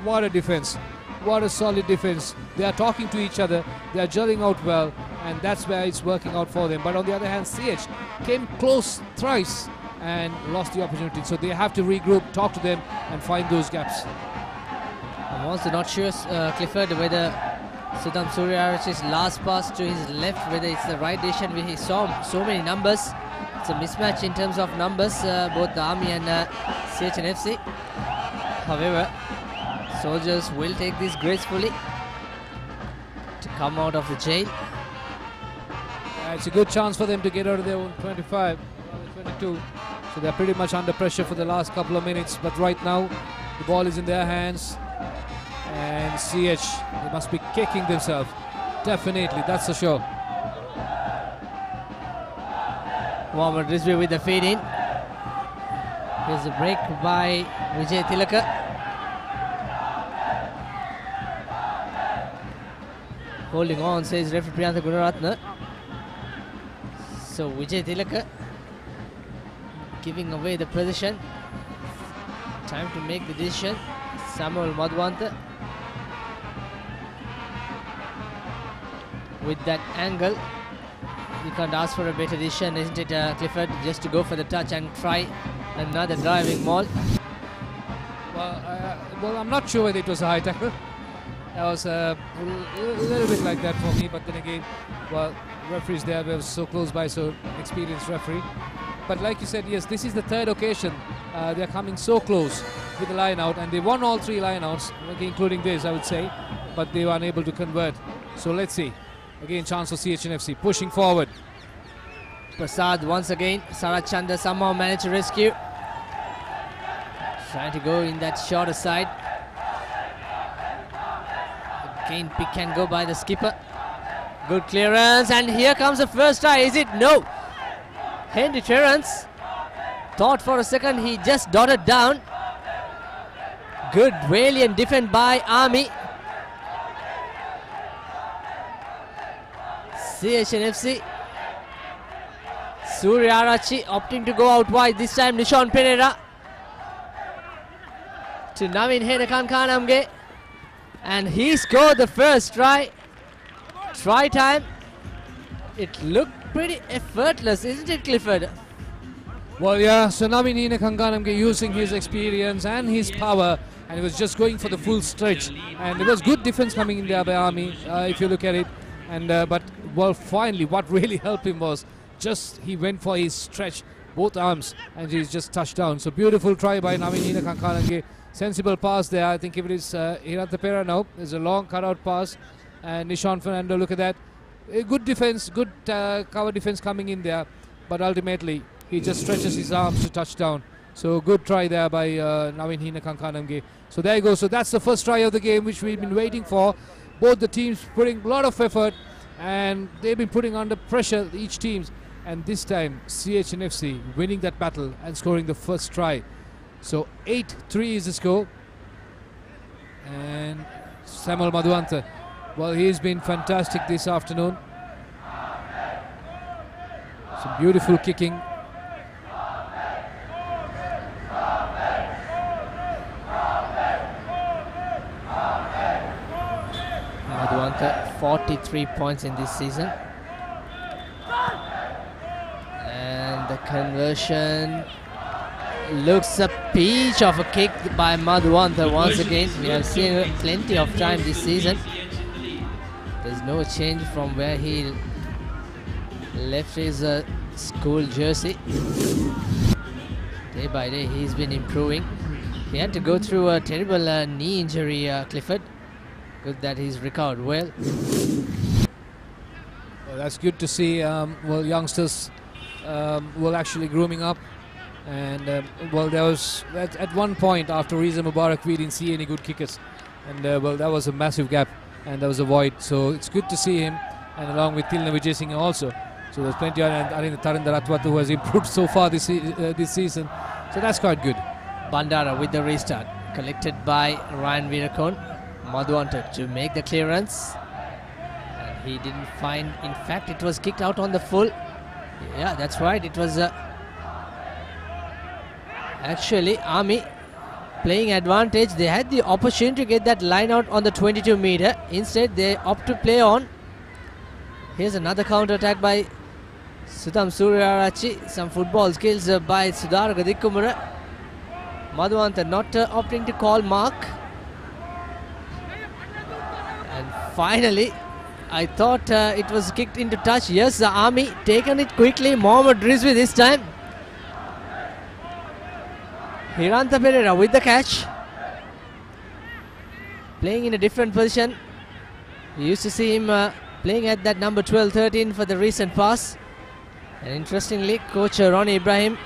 what a defense. What a solid defense. They are talking to each other, they are gelling out well, and that's where it's working out for them. But on the other hand, CH came close thrice and lost the opportunity. So they have to regroup, talk to them, and find those gaps. I'm also not sure, Clifford, whether Sudam Suryarachi's last pass to his left, whether it's the right decision. He saw so many numbers. It's a mismatch in terms of numbers, both the Army and CHNFC. However, soldiers will take this gracefully to come out of the jail. It's a good chance for them to get out of their own 25, 22. So they're pretty much under pressure for the last couple of minutes. But right now, the ball is in their hands. And CH, they must be kicking themselves. Definitely, that's for sure. Mohammad Rizvi with the feed in. Here's a break by Vijay Tilaka. Holding on, says referee Priyantha Gunaratna. So Vijay Tilaka giving away the position. Time to make the decision. Samuel Madhwanta with that angle. You can't ask for a better decision, isn't it, Clifford? Just to go for the touch and try another driving maul. Well, I'm not sure whether it was a high tackle. That was a little bit like that for me, but then again, well, referees there were so close by, so experienced referee. But like you said, yes, this is the third occasion they're coming so close with the line out, and they won all three line outs, including this, I would say, but they were unable to convert. So let's see. Again, chance for CHNFC pushing forward. Prasad once again. Sarat Chandra somehow managed to rescue. Trying to go in that shorter side. Again, pick can go by the skipper. Good clearance, and here comes the first try. Is it? No. Henry Terence thought for a second, he just dotted down. Good valiant defense by Army. CHNFC. Suryarachi opting to go out wide. This time Nishan Pereira to Navin Henakankanamge, and he scored the first try. Try time. It looked pretty effortless, isn't it, Clifford? Well, yeah, so Navin Henakankanamge using his experience and his power, and he was just going for the full stretch, and there was good defense coming in there by Army, if you look at it. And but well, finally what really helped him was just he went for his stretch, both arms, and he's just touched down. So beautiful try by Navin Henakankanamge. Sensible pass there. I think if it is Hiranta Pereira now, there's a long cutout pass, and Nishan Fernando, look at that. A good defense, good cover defense coming in there, but ultimately he just stretches his arms to touch down. So good try there by Navin Henakankanamge. So there you go. So that's the first try of the game, which we've been waiting for. Both the teams putting a lot of effort, and they've been putting under pressure, each teams, and this time CHNFC winning that battle and scoring the first try. So 8-3 is the score, and Samuel Madhwanta, well, he's been fantastic this afternoon. Some beautiful kicking. Madhuanta 43 points in this season. And the conversion looks a peach of a kick by Madhuanta once again. We have seen it plenty of time this season. There's no change from where he left his school jersey. Day by day he's been improving. He had to go through a terrible knee injury, Clifford. Good that he's recovered well. Well, that's good to see. Well, youngsters actually grooming up. And well, there was at one point after Riza Mubarak we didn't see any good kickers. And well, that was a massive gap and there was a void. So it's good to see him, and along with Tilna Vijay Singh also. So there's plenty of, and I think Tarinder Atwatu who has improved so far this season. So that's quite good. Bandara with the restart, collected by Ryan Virakon. Madhuanta to make the clearance, and he didn't find, in fact it was kicked out on the full. Yeah, that's right, it was actually Army playing advantage. They had the opportunity to get that line out on the 22 meter. Instead they opt to play on. Here's another counter attack by Sutham Suryarachi. Some football skills by Sudhara Gadikkumara. Madhuanta not opting to call mark. And finally, I thought it was kicked into touch. Yes, the Army taken it quickly. Mohammad Rizvi this time. Hiranta Pereira with the catch. Playing in a different position. We used to see him playing at that number 12-13 for the recent pass. And interestingly, coach Ronnie Ibrahim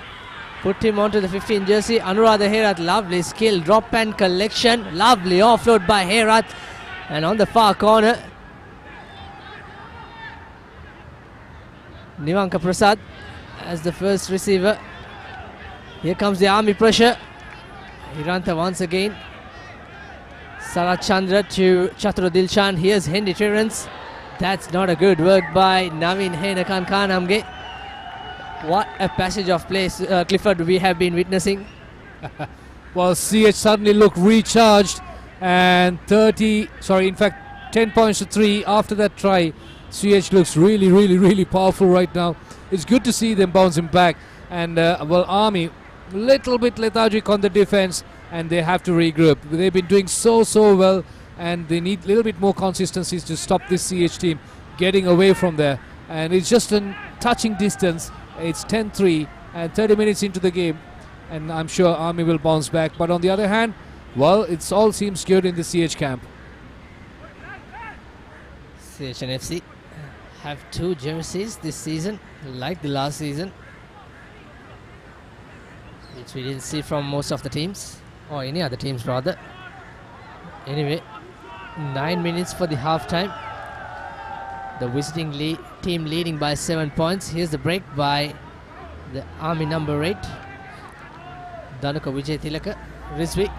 put him onto the 15 jersey. Anuradha Herat, lovely skill, drop and collection. Lovely offload by Herat. And on the far corner, Nivanka Prasad as the first receiver. Here comes the Army pressure. Hiranta once again. Sarat Chandra to Chatru Dilshan. Here's Henry Terence. That's not a good work by Navin Henakan Khanamge. What a passage of play, Clifford, we have been witnessing. Well, CH suddenly looked recharged, and 10 points to 3 after that try. CH looks really powerful right now. It's good to see them bouncing back. And well, Army little bit lethargic on the defense, and they have to regroup. They've been doing so well, and they need a little bit more consistency to stop this CH team getting away from there. And it's just a touching distance. It's 10-3 and 30 minutes into the game, and I'm sure Army will bounce back. But on the other hand, well, it all seems good in the CH camp. CHNFC have 2 jerseys this season, like the last season, which we didn't see from most of the teams, or any other teams rather. Anyway, 9 minutes for the halftime. The visiting team leading by 7 points. Here's the break by the Army number 8. Danuka Vijay Tilaka. Rizvi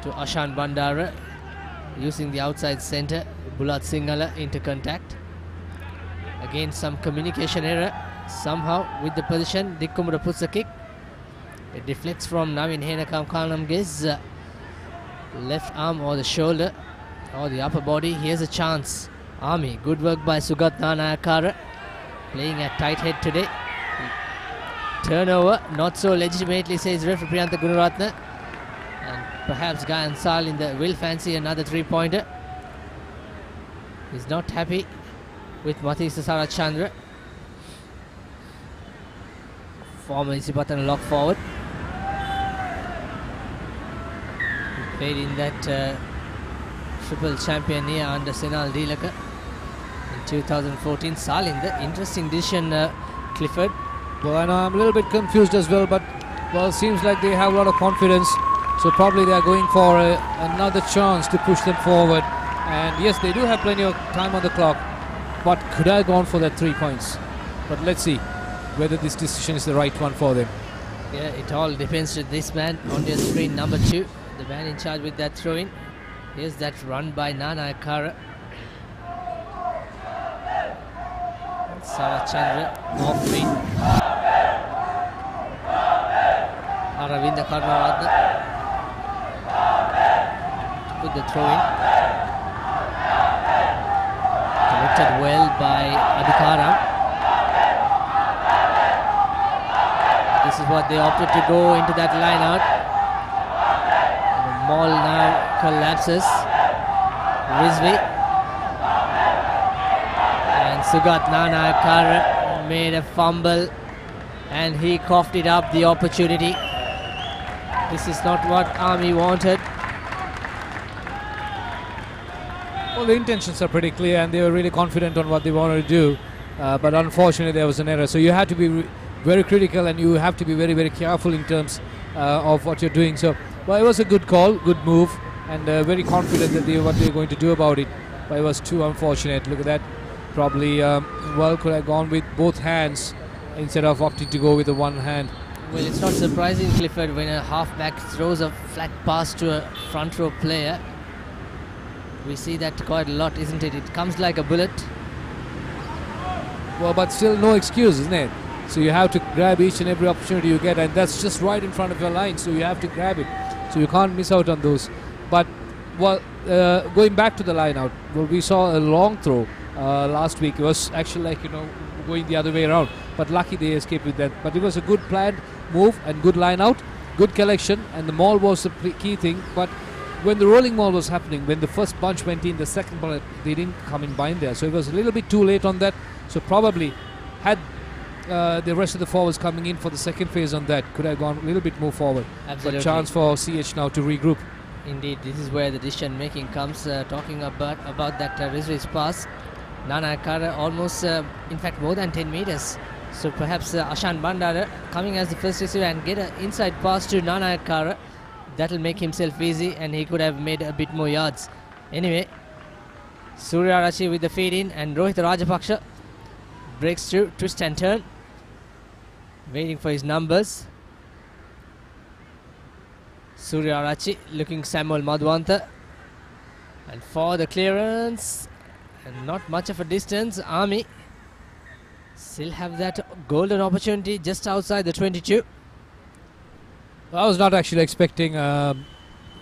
to Ashan Bandara. Using the outside centre. Bulat Sinhala into contact. Again some communication error. Somehow with the position. Dikkumara puts a kick. It deflects from Navin Henakam Khanamge's left arm or the shoulder or the upper body. Here's a chance. Army, good work by Sugat Nanayakara, playing at tight head today. Turnover, not so legitimately, says referee Priyantha Gunaratna. And perhaps Guy Ansal will fancy another 3-pointer. He's not happy with Mathisa Sarat Chandra. Former Isipatan lock forward. He played in that triple champion year under Senal Dilaka in 2014. Salinder, interesting decision, Clifford. Well, I know I'm a little bit confused as well, but well, seems like they have a lot of confidence, so probably they are going for another chance to push them forward. And yes, they do have plenty of time on the clock, but could I have gone for that 3 points? But let's see whether this decision is the right one for them. Yeah, it all depends on this man on your screen, number 2, the man in charge with that throw-in. Here's that run by Nanayakara. Savachandra off feet. Aravinda Karnaratna with the throw in. Collected well by Adhikaram. This is what they opted to go into that line out. The maul now collapses. Rizvi and Sugat Nanayakara made a fumble and he coughed it up, the opportunity. This is not what Army wanted. Well, the intentions are pretty clear and they were really confident on what they wanted to do, but unfortunately there was an error. So you have to be very critical and you have to be very, very careful in terms of what you're doing. So, well, it was a good call, good move, and very confident that what they're going to do about it. But it was too unfortunate. Look at that. Probably, well, could have gone with both hands instead of opting to go with the one hand. Well, it's not surprising, Clifford, when a halfback throws a flat pass to a front row player. We see that quite a lot, isn't it? It comes like a bullet. Well, but still no excuse, isn't it? So you have to grab each and every opportunity you get, and that's just right in front of your line, so you have to grab it. So you can't miss out on those. But, well, going back to the line out, well, we saw a long throw last week. It was actually like, going the other way around. But lucky they escaped with that. But it was a good planned move and good line out, good collection, and the maul was the key thing. But when the rolling maul was happening, when the first bunch went in, the second ball, they didn't come in bind there. So it was a little bit too late on that. So probably had the rest of the forwards coming in for the second phase on that, could have gone a little bit more forward. Absolutely. But chance for CH now to regroup. Indeed, this is where the decision making comes. Talking about that Rizvi's pass, Nanayakara almost, in fact, more than 10 meters. So perhaps Ashan Bandara coming as the first receiver and get an inside pass to Nanayakara. That'll make himself easy and he could have made a bit more yards. Anyway, Surya Rachi with the feed in and Rohit Rajapaksha breaks through, twist and turn, waiting for his numbers. Surya Rachi looking Samuel Madhwanta, and for the clearance, and not much of a distance, Army still have that golden opportunity just outside the 22. I was not actually expecting Rohit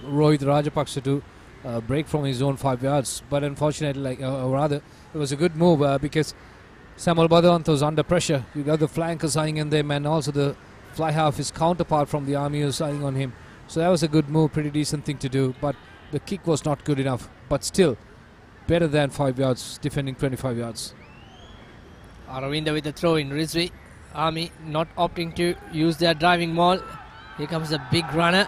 Rajapaksha to break from his own 5 yards, but unfortunately, it was a good move because Samuel Madhwanta was under pressure. You got the flanker signing on them, and also the fly half, his counterpart from the Army, was signing on him. So that was a good move, pretty decent thing to do, but the kick was not good enough. But still, better than 5 yards, defending 25 yards. Aravinda with the throw in. Rizvi, Army not opting to use their driving maul. Here comes the big runner,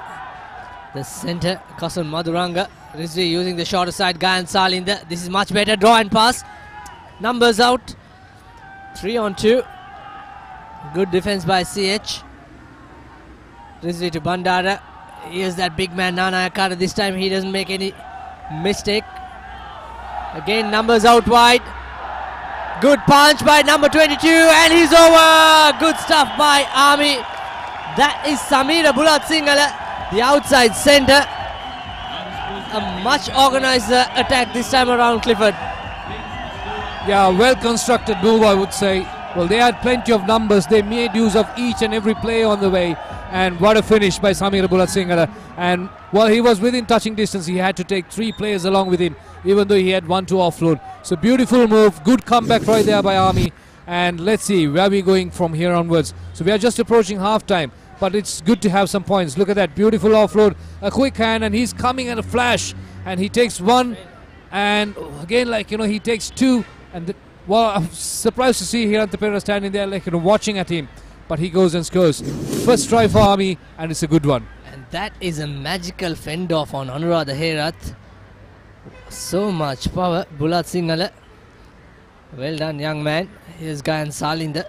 the centre, Kasun Madhuranga. Rizvi using the shorter side, Gayan Salinda. This is much better, draw and pass. Numbers out, 3 on 2. Good defense by CH. Rizvi to Bandara. Here's that big man Nanayakara. This time he doesn't make any mistake. Again, numbers out wide. Good punch by number 22 and he's over. Good stuff by Army. That is Samira Bulat Singhala, the outside centre. A much organised attack this time around, Clifford. Yeah, well constructed move, I would say. Well, they had plenty of numbers. They made use of each and every play on the way. And what a finish by Samira Bulat Singhala. And while he was within touching distance, he had to take 3 players along with him, even though he had 1 to offload. So beautiful move, good comeback right there by Army. And let's see where we're going from here onwards. So we are just approaching half-time, but it's good to have some points. Look at that, beautiful offload, a quick hand, and he's coming at a flash. And he takes 1, and again, he takes 2. And well, I'm surprised to see here ThePapare standing there, watching at him. But he goes and scores. First try for Army, and it's a good one. And that is a magical fend off on Anuradha Herath. So much power, Bulat Singhala. Well done, young man. Here's Gayan Salinda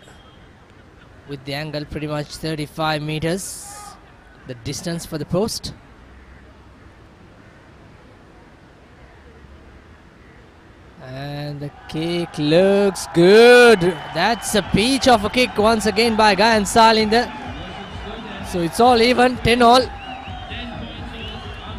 with the angle pretty much 35 meters. The distance for the post. And the kick looks good. That's a peach of a kick once again by Gayan Salinda. So it's all even, 10 all.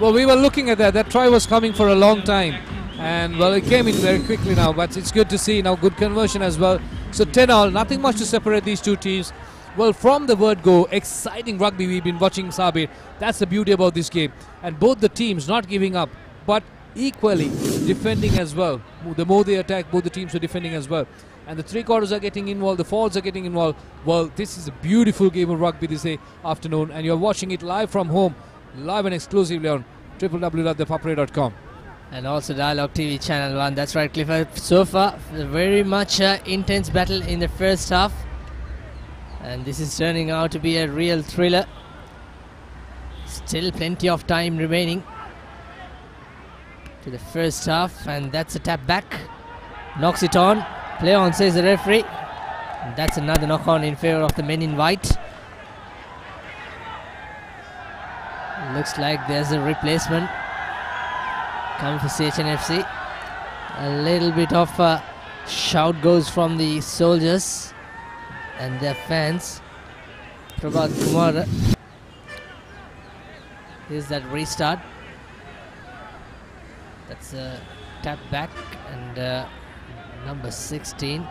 Well, we were looking at that. That try was coming for a long time. And, well, it came in very quickly now. But it's good to see now good conversion as well. So 10-all, nothing much to separate these two teams. Well, from the word go, exciting rugby we've been watching, Sabir. That's the beauty about this game. And both the teams not giving up, but equally defending as well. The more they attack, both the teams are defending as well. And the three quarters are getting involved, the forwards are getting involved. Well, this is a beautiful game of rugby this afternoon, and you're watching it live from home, live and exclusively on www.thepapare.com. And also Dialogue TV Channel 1. That's right, Clifford. So far, very much intense battle in the first half. And this is turning out to be a real thriller. Still plenty of time remaining to the first half. And that's a tap back. Knocks it on. Play on, says the referee. And that's another knock on in favour of the men in white. Looks like there's a replacement coming for CHNFC. A little bit of a shout goes from the soldiers and their fans. Prabhat Kumar. Here's that restart. That's a tap back, and number 16.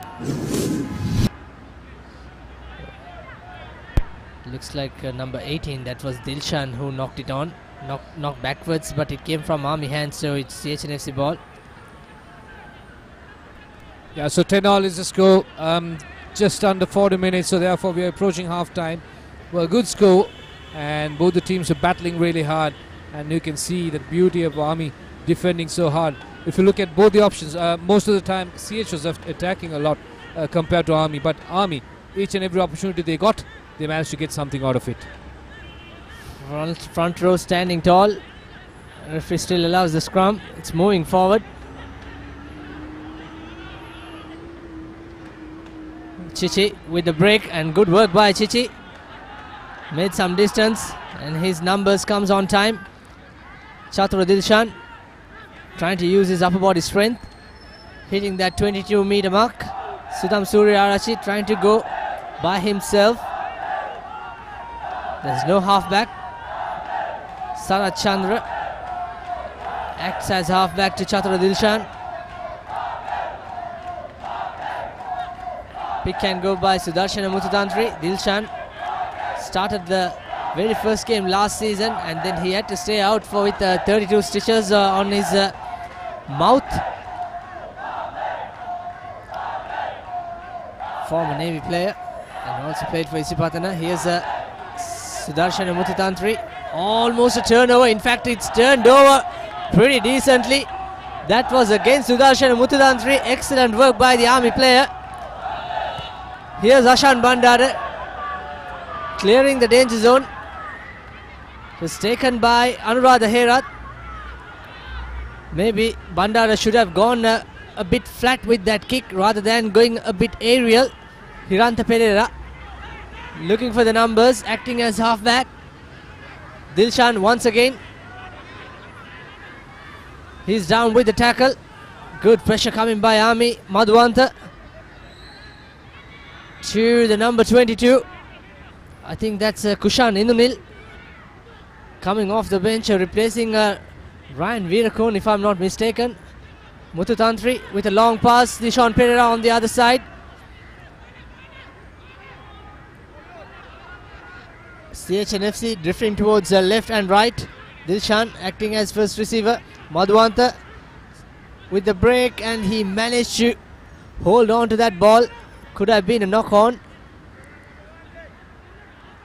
Looks like number 18, that was Dilshan who knocked it on. Knocked backwards, but it came from Army hands, so it's CHNFC ball. Yeah, so 10-all is the score. Just under 40 minutes, so therefore we are approaching half time. Well, good score, and both the teams are battling really hard, and you can see the beauty of Army defending so hard. If you look at both the options, most of the time CH was attacking a lot compared to Army, but Army, each and every opportunity they got, they managed to get something out of it. Front row standing tall. Referee still allows the scrum. It's moving forward. Chichi with the break, and good work by Chichi. Made some distance, and his numbers comes on time. Chatura Dilshan trying to use his upper body strength, hitting that 22-meter mark. Sudham Surya Arachi trying to go by himself. There's no halfback. Sarat Chandra acts as halfback to Chatura Dilshan. Pick and go by Sudarshan Mututantri. Dilshan started the very first game last season, and then he had to stay out for with 32 stitches on his mouth. Former Navy player, and also played for Isipatana. Here's Sudarshan Mututantri. Almost a turnover. In fact, it's turned over pretty decently. That was against Sudarshan Mututantri. Excellent work by the Army player. Here's Ashan Bandara clearing the danger zone. It was taken by Anuradha Herat. Maybe Bandara should have gone a bit flat with that kick rather than going a bit aerial. Hiranta Pereira looking for the numbers, acting as halfback. Dilshan once again. He's down with the tackle. Good pressure coming by Army. Madhuvanta to the number 22. I think that's Kushan Indunil coming off the bench, replacing Ryan Veerakon, if I'm not mistaken. Mututantri with a long pass. Dishan Pereira on the other side. CHNFC drifting towards left and right. Dilshan acting as first receiver. Madhuvanta with the break, and he managed to hold on to that ball. Could have been a knock on.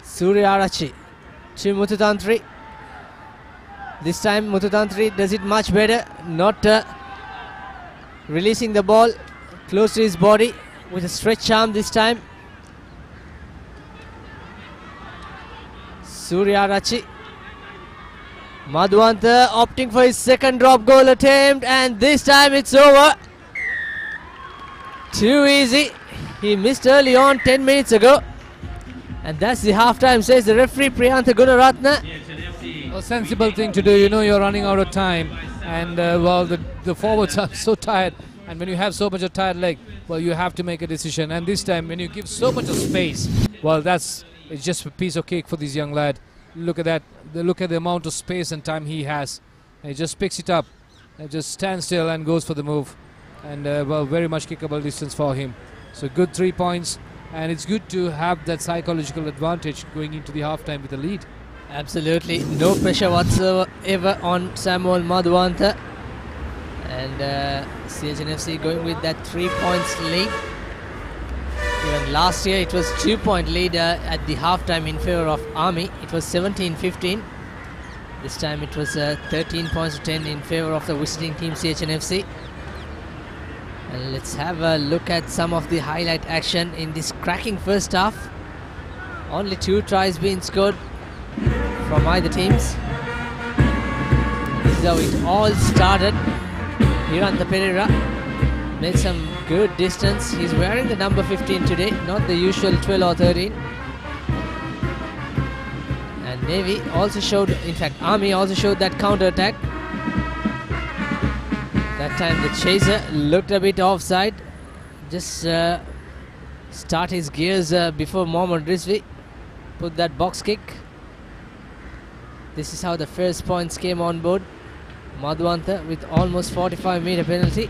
Surya Arachi to Mututantri. This time Mututantri does it much better, not releasing the ball close to his body with a stretch arm this time. Surya Arachi. Madhuvanta opting for his second drop goal attempt, and this time it's over. Too easy. He missed early on 10 minutes ago. And that's the half-time, says the referee, Priyantha Gunaratna. A sensible thing to do. You know you're running out of time. And, well, the forwards are so tired. And when you have so much of tired leg, well, you have to make a decision. And this time, when you give so much of space, well, it's just a piece of cake for this young lad. Look at that. Look at the amount of space and time he has. And he just picks it up. And just stands still and goes for the move. And, well, very much kickable distance for him. So good 3 points, and it's good to have that psychological advantage going into the halftime with a lead. Absolutely, no pressure whatsoever on Samuel Madhuwantha, and CHNFC going with that 3 points lead. Even last year it was 2-point lead at the halftime in favor of Army. It was 17-15. This time it was 13 points to 10 in favor of the visiting team CHNFC. And let's have a look at some of the highlight action in this cracking first half. Only 2 tries being scored from either teams. This is how it all started. ThePapare made some good distance. He's wearing the number 15 today, not the usual 12 or 13. And Navy also showed, in fact Army also showed that counter attack. That time the chaser looked a bit offside. Just start his gears before Mohammad Rizvi put that box kick. This is how the first points came on board. Madhuwantha with almost 45-meter penalty.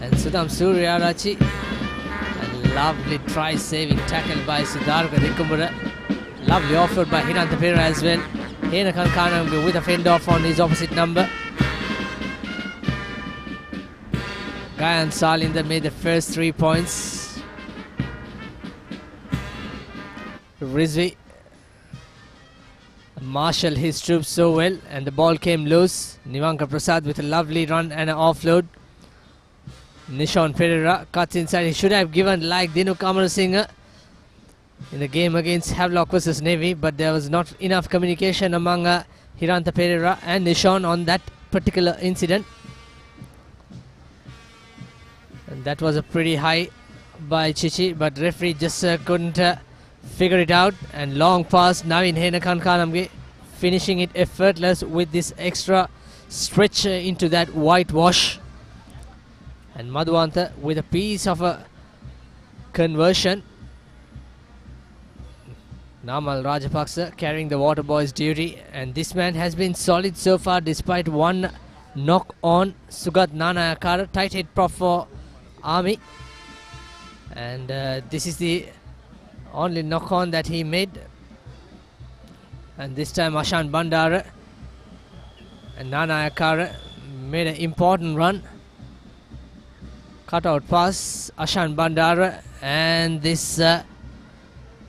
And Sudham Suryarachi, a lovely try-saving tackle by Siddhartha Dikumbura. Lovely offload by ThePapare as well. Henakan Kanam with a fend off on his opposite number. Gayan Salinder made the first 3 points. Rizvi marshaled his troops so well, and the ball came loose. Nivanka Prasad with a lovely run and an offload. Nishon Pereira cuts inside. He should have given like Dinu Kamarasinghe in the game against Havelock versus Navy, but there was not enough communication among ThePapare and Nishon on that particular incident. And that was a pretty high by Chichi, but referee just couldn't figure it out. And long pass, Navin Henakan Kanamge finishing it effortless with this extra stretch into that whitewash. And Madhuwantha with a piece of a conversion. Namal Rajapaksa carrying the water boy's duty, and this man has been solid so far despite one knock on. Sugat Nanayakara, tight head prop for Army, and this is the only knock on that he made. And this time Ashan Bandara and Nanayakara made an important run. Cut out pass, Ashan Bandara, and this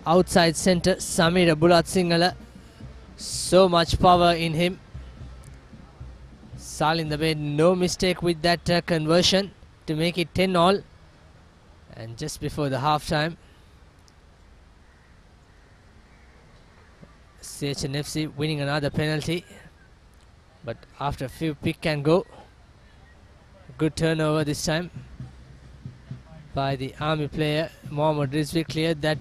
outside centre Samira Bulat Singhala, so much power in him. Salinder made no mistake with that conversion to make it 10-all. And just before the half time, CHNFC winning another penalty, but after a few pick and go. Good turnover this time by the Army player. Mohammad Rizvi cleared that.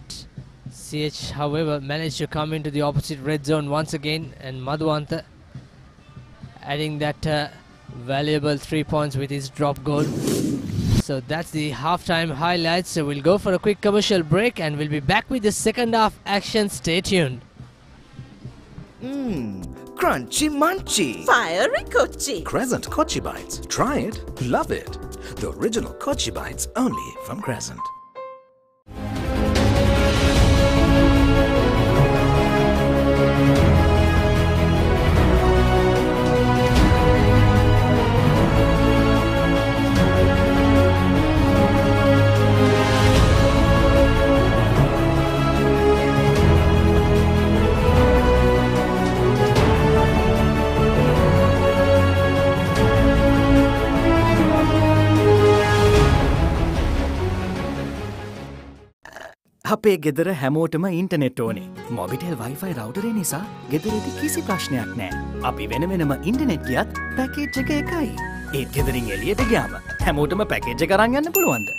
CH, however, managed to come into the opposite red zone once again, and Madhuwantha adding that valuable 3 points with his drop goal. So that's the halftime highlights. So we'll go for a quick commercial break and we'll be back with the second half action. Stay tuned. Crunchy munchy. Fiery Kochi. Crescent Kochi Bites. Try it. Love it. The original Kochi Bites only from Crescent. අපේ ගෙදර හැමෝටම internet ඕනේ. Mobitel Wi-Fi රවුටරේ නිසා ගෙදරේදී කිසි ප්‍රශ්නයක් නෑ. අපි වෙන වෙනම ඉන්ටනෙට් ගියත් පැකේජ් එක එකයි. ඒත් ගෙදරින් එළියට ගියාම හැමෝටම පැකේජ් එක අරන් යන්න පුළුවන්ද?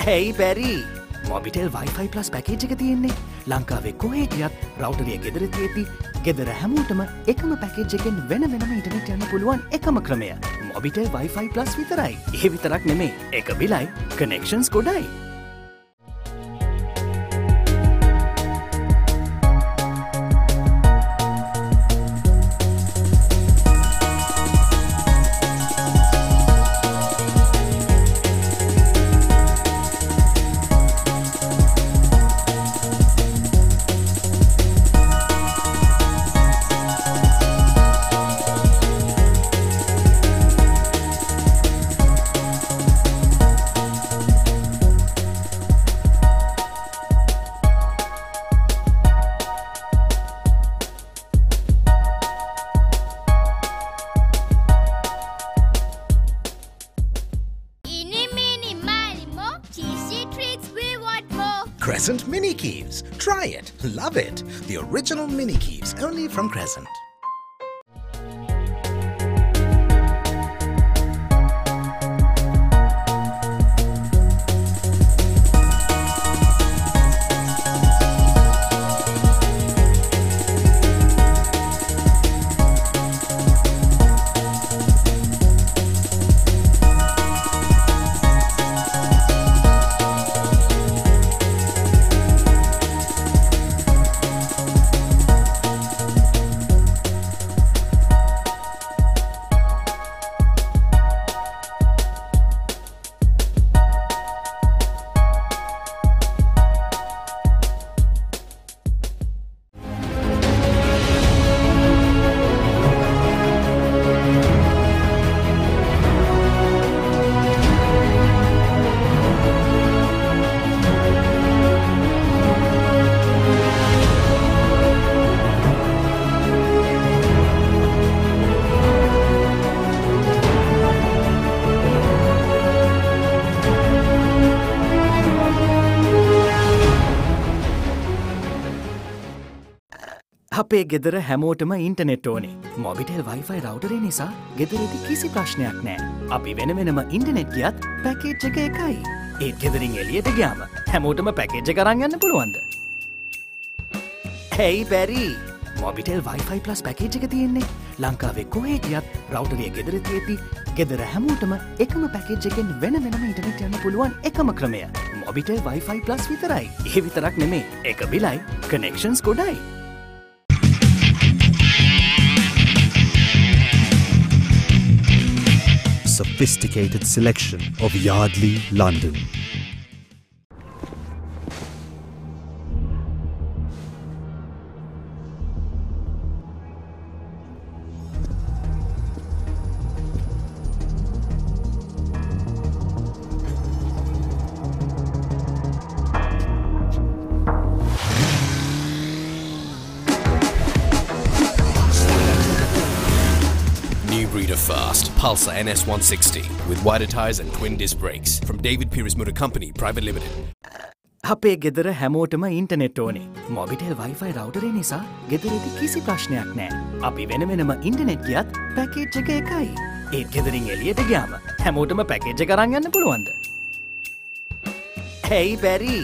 Hey Barry, Mobitel Wi-Fi plus package එක තියෙන්නේ. ලංකාවේ කොහේ ගියත් රවුටරේ ගෙදර තියෙද්දි ගෙදර හැමෝටම එකම පැකේජ් එකෙන් වෙන වෙනම ඉන්ටනෙට් යන්න පුළුවන් එකම ක්‍රමය. මොබිටෙල් වයිෆයි ප්ලස් විතරයි. ඒ විතරක් නෙමෙයි. එක බිලයි, connections ගොඩයි. Crescent Mini Keeves. Try it. Love it. The original Mini Keeves only from Crescent. අපේ ගෙදර හැමෝටම ඉන්ටනෙට් ඕනේ. මොබිටෙල් වයිෆයි රවුටරේ නිසා ගෙදරේදී කිසි ප්‍රශ්නයක් නෑ. අපි වෙන වෙනම ඉන්ටනෙට් ගියත් පැකේජ් එක එකයි. ඒත් ගෙදරින් එළියට ගියාම හැමෝටම පැකේජ් එක අරන් යන්න පුළුවන්ද? Hey Barry, Mobitel Wi-Fi plus package එක තියෙන්නේ. ලංකාවේ කොහේ ගියත් රවුටරේ ගෙදර තියෙද්දි ගෙදර හැමෝටම එකම පැකේජ් එකෙන් වෙන වෙනම ඉන්ටනෙට් යන්න පුළුවන් එකම ක්‍රමය. මොබිටෙල් වයිෆයි ප්ලස් විතරයි. ඒ විතරක් නෙමේ. එක බිලයි, connections ගොඩයි. Sophisticated selection of Yardley, London. Breeder fast Pulsar NS160 with wider tyres and twin disc brakes from David Pieris Motor Company Private Limited. අපේ ගෙදර හැමෝටම ඉන්ටනෙට් ඕනේ. මොබිටෙල් වයිෆයි රවුටරේ නිසා ගෙදරේදී කිසි ප්‍රශ්නයක් නෑ. අපි වෙන වෙනම ඉන්ටනෙට් ගියත් පැකේජ් එක එකයි. ඒත් ගෙදරින් එළියට ගියාම හැමෝටම පැකේජ් එක අරන් යන්න පුළුවන්ද? Hey Barry,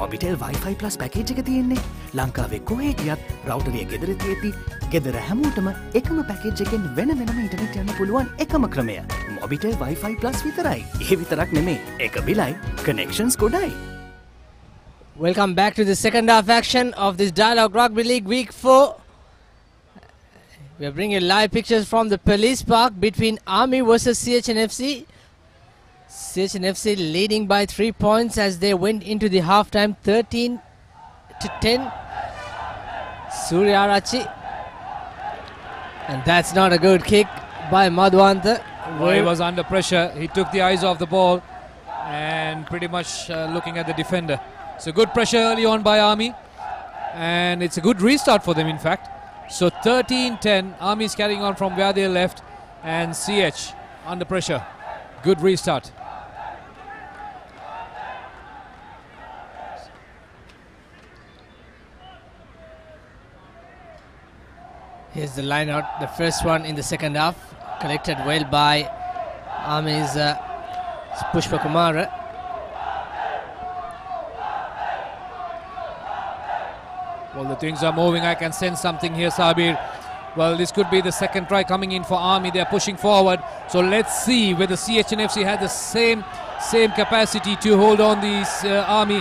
Mobitel Wi-Fi plus package එක තියෙන්නේ. ලංකාවේ කොහේ ගියත් රවුටරේ ගෙදර තියෙද්දි ගෙදර හැමෝටම එකම පැකේජ් එකෙන් වෙන වෙනම ඉන්ටනෙට් යන්න පුළුවන් එකම ක්‍රමය. මොබිටෙල් වයිෆයි ප්ලස් විතරයි. ඒ විතරක් නෙමේ. එක බිලයි, connections ගොඩයි. Welcome back to the second half action of this Dialogue Rugby League Week 4. We are bringing you live pictures from the Police Park between Army versus CHNFC. CHNFC leading by 3 points as they went into the halftime 13-10. Suryarachi. And that's not a good kick by Madhwanta. Well, he was under pressure. He took the eyes off the ball and pretty much looking at the defender. So good pressure early on by Army. And it's a good restart for them, in fact. So 13-10. Army is carrying on from where they left. And CH under pressure. Good restart. Here's the line out, the first one in the second half, collected well by Army's Pushpa Kumara. Well, the things are moving. I can sense something here, Sabir. Well, this could be the second try coming in for Army. They're pushing forward. So let's see whether CHNFC had the same capacity to hold on this Army.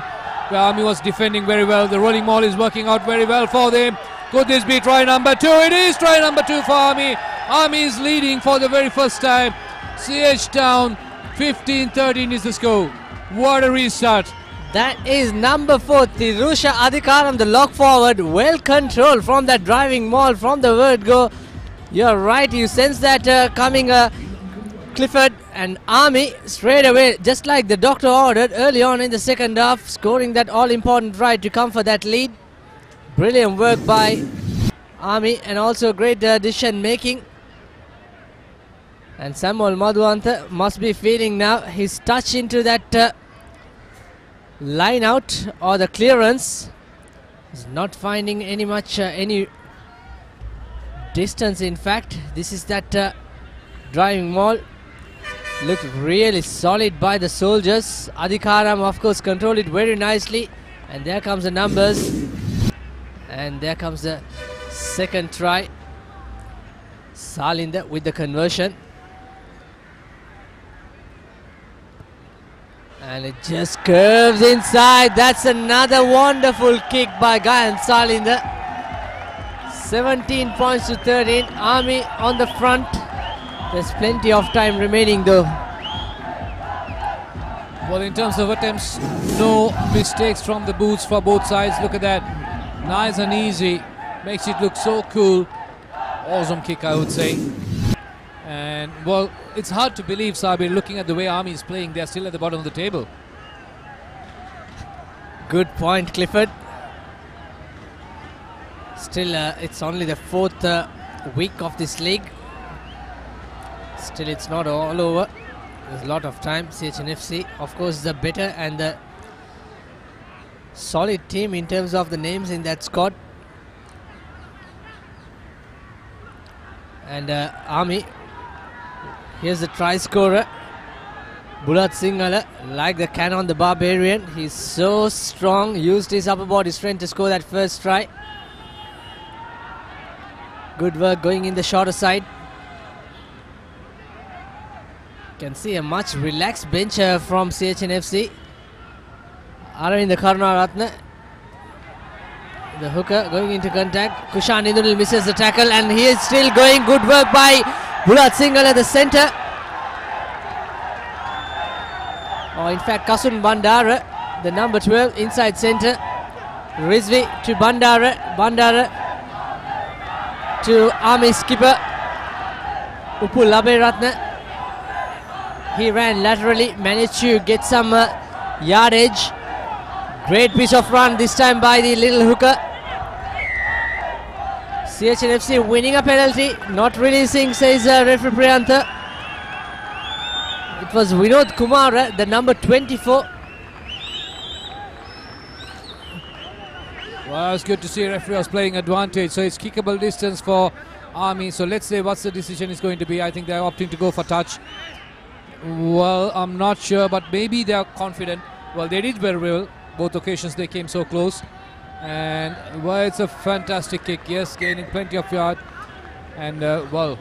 The Army was defending very well. The rolling maul is working out very well for them. Could this be try number 2? It is try number 2 for Army. Army is leading for the very first time. CH down. 15-13 is the score. What a restart. That is number 4, Tirusha Adhikaram, the lock forward. Well controlled from that driving maul from the word go. You're right, you sense that coming Clifford and Army straight away, just like the doctor ordered early on in the second half, scoring that all-important try to come for that lead. Brilliant work by Army and also great decision making. And Samuel Madhwanta must be feeling now his touch into that line out or the clearance. He's not finding any distance. In fact, this is that driving maul. Looked really solid by the soldiers. Adhikaram, of course, controlled it very nicely. And there comes the numbers. And there comes the second try. Salinda with the conversion. And it just curves inside. That's another wonderful kick by Gayan Salinda. 17 points to 13. Army on the front. There's plenty of time remaining though. Well, in terms of attempts, no mistakes from the boots for both sides. Look at that. Nice and easy. Makes it look so cool. Awesome kick, I would say. And, well, it's hard to believe, Sabir, looking at the way Army is playing. They're still at the bottom of the table. Good point, Clifford. Still, it's only the fourth week of this league. Still, it's not all over. There's a lot of time. CHNFC, of course, is the better and the solid team in terms of the names in that squad. And Army, here's the try scorer. Bulat Sinhala, like the cannon, the Barbarian. He's so strong. Used his upper body strength to score that first try. Good work going in the shorter side. Can see a much relaxed bench from CHNFC. Aravind Karunaratne, the hooker, going into contact. Kushan Indunil misses the tackle and he is still going. Good work by Bulat Singhal at the centre. Or in fact Kasun Bandara, the number 12 inside centre. Rizvi to Bandara. Bandara to Army skipper Upul Laberatne. He ran laterally, managed to get some yardage. Great piece of run this time by the little hooker. CHNFC winning a penalty, not releasing, says referee Priyantha. It was Vinod Kumar, the number 24. Well, it's good to see referee was playing advantage. So it's kickable distance for Army. So let's say what's the decision is going to be. I think they're opting to go for touch. Well, I'm not sure, but maybe they are confident. Well, they did very well. Both occasions they came so close. And, well, it's a fantastic kick. Yes, gaining plenty of yard. And, well,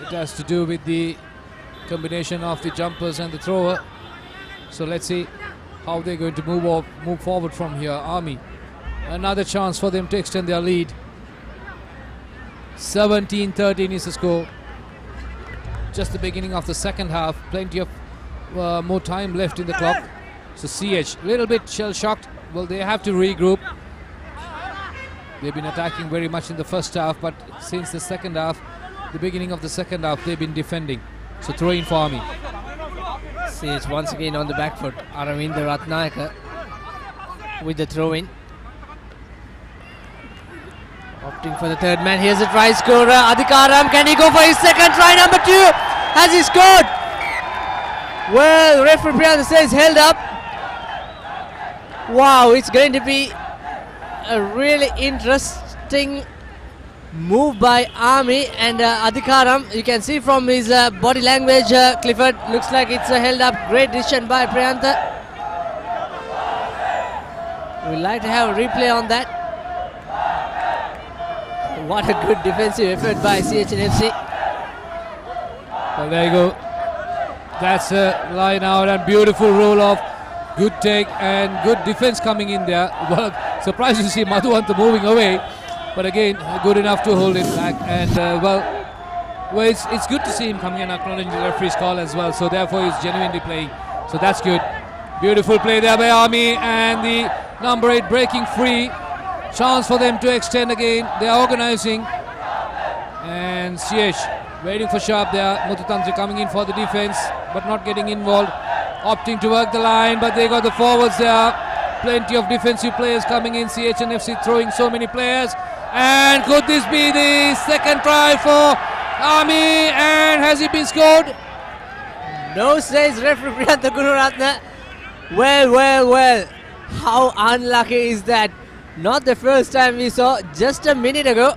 it has to do with the combination of the jumpers and the thrower. So let's see how they're going to move forward from here. Army, another chance for them to extend their lead. 17-13 is the score. Just the beginning of the second half. Plenty of more time left in the clock. So CH, a little bit shell-shocked. Well, they have to regroup. They've been attacking very much in the first half, but since the second half, the beginning of the second half, they've been defending. So throw in for Army. CH once again on the back foot. Aravind Ratnayaka with the throw in. Opting for the third man. Here's a try scorer. Adhikaram, can he go for his second try? Number 2. Has he scored? Well, referee Priyantha says held up. Wow, it's going to be a really interesting move by Army and Adhikaram. You can see from his body language, Clifford, looks like it's a held up. Great decision by Priyantha. We'd like to have a replay on that. What a good defensive effort by CHNFC. Well, there you go. That's a line out and beautiful roll off. Good take and good defense coming in there. Well, surprised to see Madhuanta moving away. But again, good enough to hold it back. And well, it's good to see him coming and acknowledging the referee's call as well. So therefore, he's genuinely playing. So that's good. Beautiful play there by Army. And the number 8 breaking free. Chance for them to extend again. They are organising. And CH waiting for Sharp there. Muthutantra coming in for the defence, but not getting involved. Opting to work the line, but they got the forwards there. Plenty of defensive players coming in. CHNFC throwing so many players. And could this be the second try for Army? And has it been scored? No, says referee Priyantha Gururatne. Well. How unlucky is that? Not the first time we saw, just a minute ago.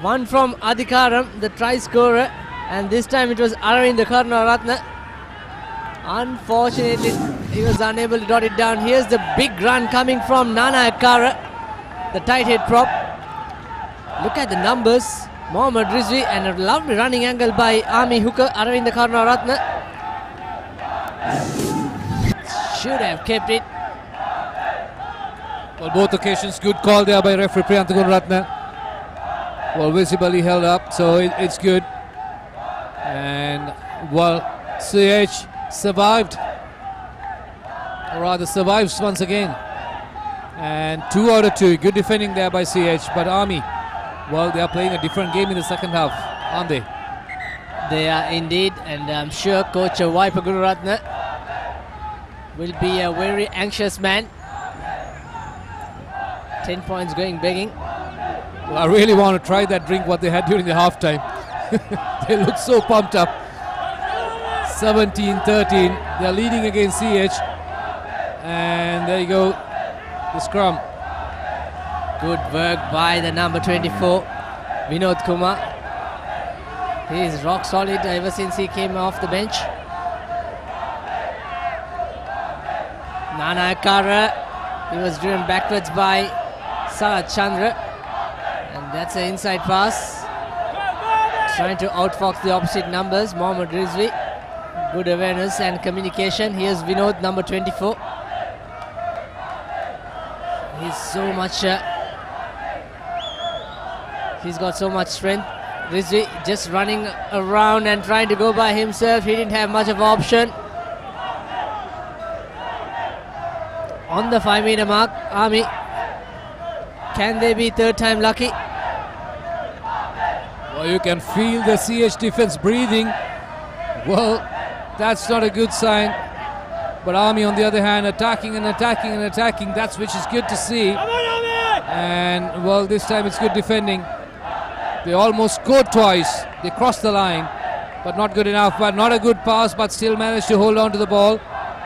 One from Adhikaram, the try scorer, and this time it was Aravind Karunaratne. Unfortunately, he was unable to dot it down. Here's the big run coming from Nana Akara, the tight head prop. Look at the numbers. Mohammad Rizvi and a lovely running angle by Army hooker Aravind Karunaratne. Should have kept it. Well, both occasions, good call there by referee Priyanth Gunaratne. Well, visibly held up, so it's good. And, well, CH survived. Or rather, survives once again. And 2 out of 2. Good defending there by CH. But Army, well, they are playing a different game in the second half, aren't they? They are indeed. And I'm sure Coach Vaipa Gunaratne will be a very anxious man. 10 points going begging. Well, I really want to try that drink what they had during the halftime. They look so pumped up. 17-13. They are leading against CH. And there you go. The scrum. Good work by the number 24, Vinod Kumar. He is rock solid ever since he came off the bench. Nana Akara. He was driven backwards by Sarat Chandra, and that's an inside pass, trying to outfox the opposite numbers. Mohammad Rizvi, good awareness and communication. Here's Vinod, number 24. He's so much he's got so much strength. Rizvi just running around and trying to go by himself. He didn't have much of an option. On the 5-meter mark, Army, can they be third time lucky? Well, you can feel the CH defense breathing. Well, that's not a good sign. But Army, on the other hand, attacking and attacking and attacking. That's which is good to see. And, well, this time it's good defending. They almost scored twice. They crossed the line, but not good enough. But not a good pass, but still managed to hold on to the ball.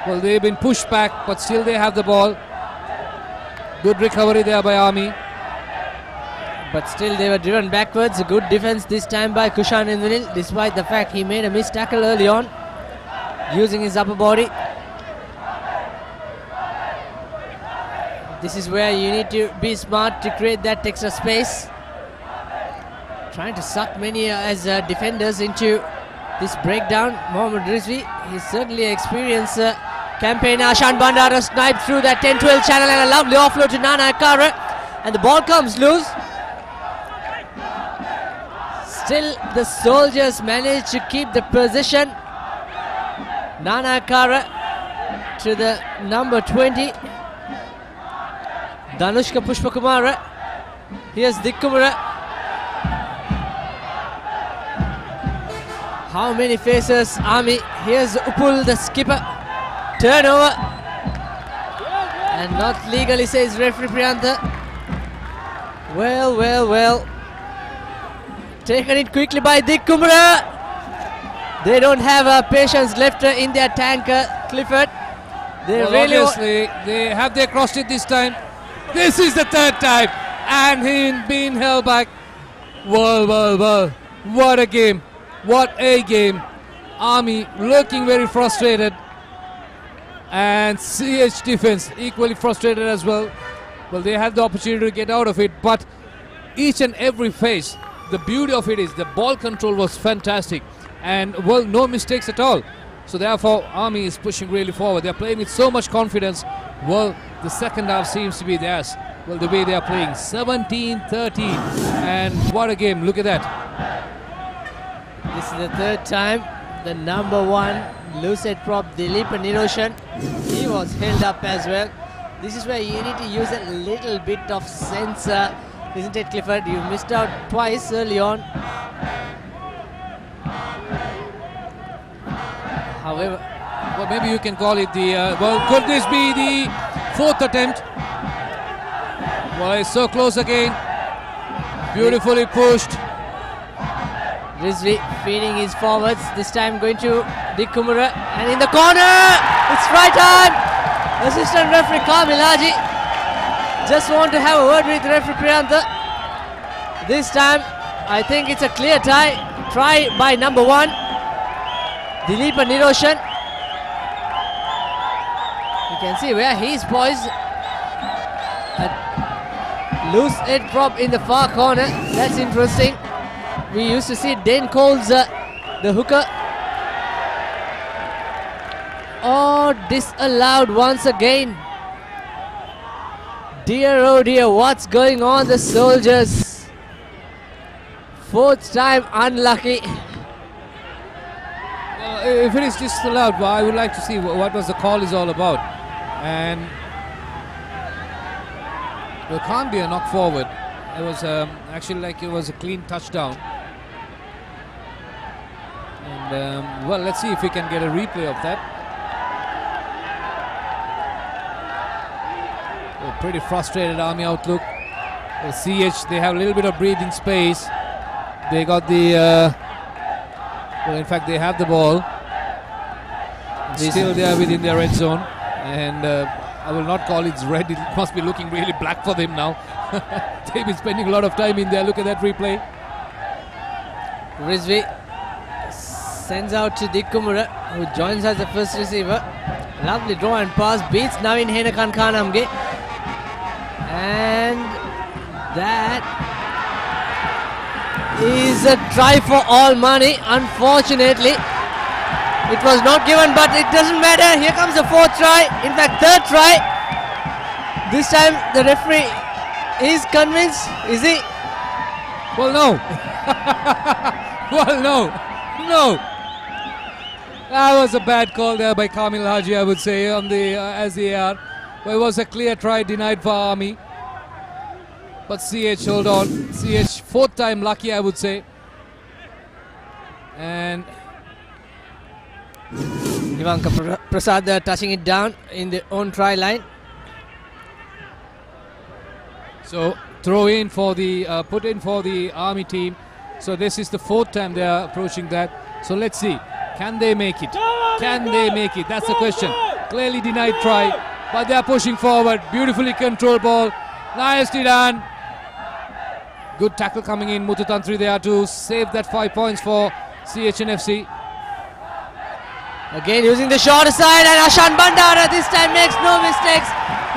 Well, they've been pushed back, but still they have the ball. Good recovery there by Army. But still they were driven backwards. A good defense this time by Kushan Indranil, despite the fact he made a missed tackle early on, using his upper body. This is where you need to be smart to create that extra space. Trying to suck many as defenders into this breakdown. Mohammad Rizvi, he's certainly an experienced campaigner. Ashan Bandara sniped through that 10-12 channel and a lovely offload to Nana Akara. And the ball comes loose. Still the soldiers manage to keep the position. Nana Akara to the number 20. Danushka Pushpakumara. Here's Dikkumara. How many faces, Army? Here's Upul, the skipper. Turnover. And not legally, says referee Priyantha. Well, well, well. Taken it quickly by Dikkumara. They don't have patience left in their tank, Clifford. They well, really obviously, they have they crossed it this time. This is the third time. And he's been held back. Well, well, well. What a game. What a game. Army looking very frustrated. And CH defense equally frustrated as well. Well, they had the opportunity to get out of it. But each and every phase, the beauty of it is the ball control was fantastic. And, well, no mistakes at all. So, therefore, Army is pushing really forward. They're playing with so much confidence. Well, the second half seems to be theirs. Well, the way they are playing. 17-13. And what a game. Look at that. This is the third time the number 1 lucid prop Dilip Niroshan, he was held up as well. This is where you need to use a little bit of sense, isn't it, Clifford? You missed out twice early on. However, well, maybe you can call it the well, could this be the 4th attempt? Well, it's so close again. Beautifully pushed. Rizvi feeding his forwards, this time going to Dikkumara, and in the corner, it's right time. Assistant referee Kamil Haji just want to have a word with referee Priyantha. This time I think it's a clear tie. Try by number 1, Dileepa Niroshan. You can see where he is poised. A loose head prop in the far corner. That's interesting. We used to see Dan Coles, the hooker. Oh, disallowed once again. Dear oh dear, what's going on, the Soldiers? 4th time unlucky. If it is disallowed, well, I would like to see what was the call is all about. And there can't be a knock forward. It was actually like it was a clean touchdown. And well, let's see if we can get a replay of that. Oh, pretty frustrated Army outlook. The CH, they have a little bit of breathing space. They got the well, in fact, they have the ball. Still they are within their red zone, and I will not call it red. It must be looking really black for them now. They've been spending a lot of time in there. Look at that replay. Rizvi sends out to Dikkumura, who joins as the first receiver. Lovely draw and pass, beats Navin Henakankanamge. And that is a try for all money. Unfortunately, it was not given, but it doesn't matter. Here comes the 4th try, in fact 3rd try. This time the referee is convinced, is he? Well, no. Well, no. That was a bad call there by Kamil Haji, I would say, on the as the AR. But it was a clear try denied for Army. But CH hold on. CH 4th time lucky, I would say. And Ivanka Prasad touching it down in the own try line. so throw in for the put in for the Army team. So this is the 4th time they are approaching that. So let's see, can they make it? Can they make it? That's the question. Clearly denied try, but they are pushing forward. Beautifully controlled ball. Nicely done. Good tackle coming in. Mututantri there to save that 5 points for CHNFC. Again using the shorter side, and Ashan Bandara this time makes no mistakes.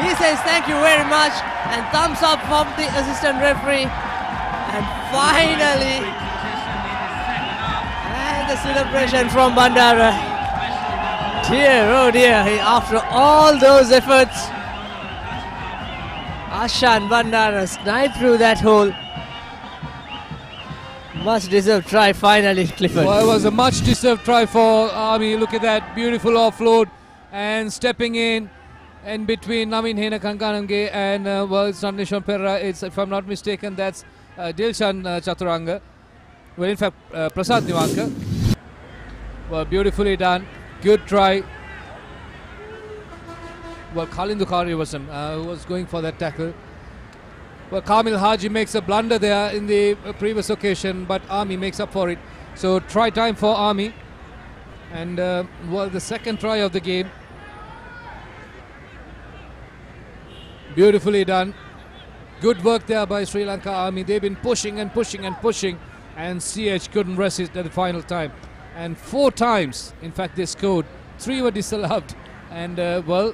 He says thank you very much and thumbs up from the assistant referee. And finally, and the celebration from Bandara. Dear oh dear, after all those efforts, Ashan Bandara sniped through that hole. Much deserved try finally, Clifford. Well, it was a much deserved try for Army. Look at that beautiful offload and stepping in between Navin Henakankanamge and well, it's not Nishon Perra. It's, if I'm not mistaken, that's Dilshan Chaturanga. Well, in fact, Prasad Niwanka. Well, beautifully done. Good try. Well, Kalindu Karivasan who was going for that tackle. Well, Kamil Haji makes a blunder there in the previous occasion, but Army makes up for it. So try time for Army. And well, the 2nd try of the game. Beautifully done. Good work there by Sri Lanka Army. They've been pushing and pushing and pushing, and CH couldn't resist at the final time. And 4 times, in fact, they scored. 3 were disallowed, and well,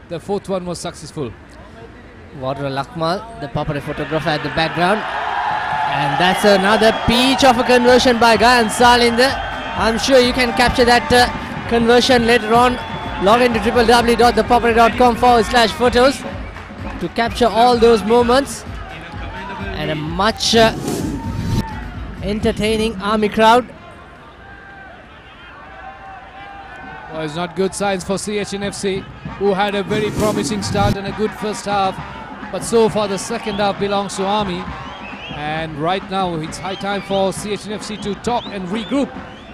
the 4th one was successful. Wadra Lakmal, the PapAre photographer at the background. And that's another peach of a conversion by Gayan Salinder. I'm sure you can capture that conversion later on. Log into www.thepapare.com/photos to capture all those moments. And a much entertaining Army crowd. Well, it's not good signs for CHNFC, who had a very promising start and a good first half. But so far the second half belongs to Army. And right now it's high time for CHNFC to talk and regroup.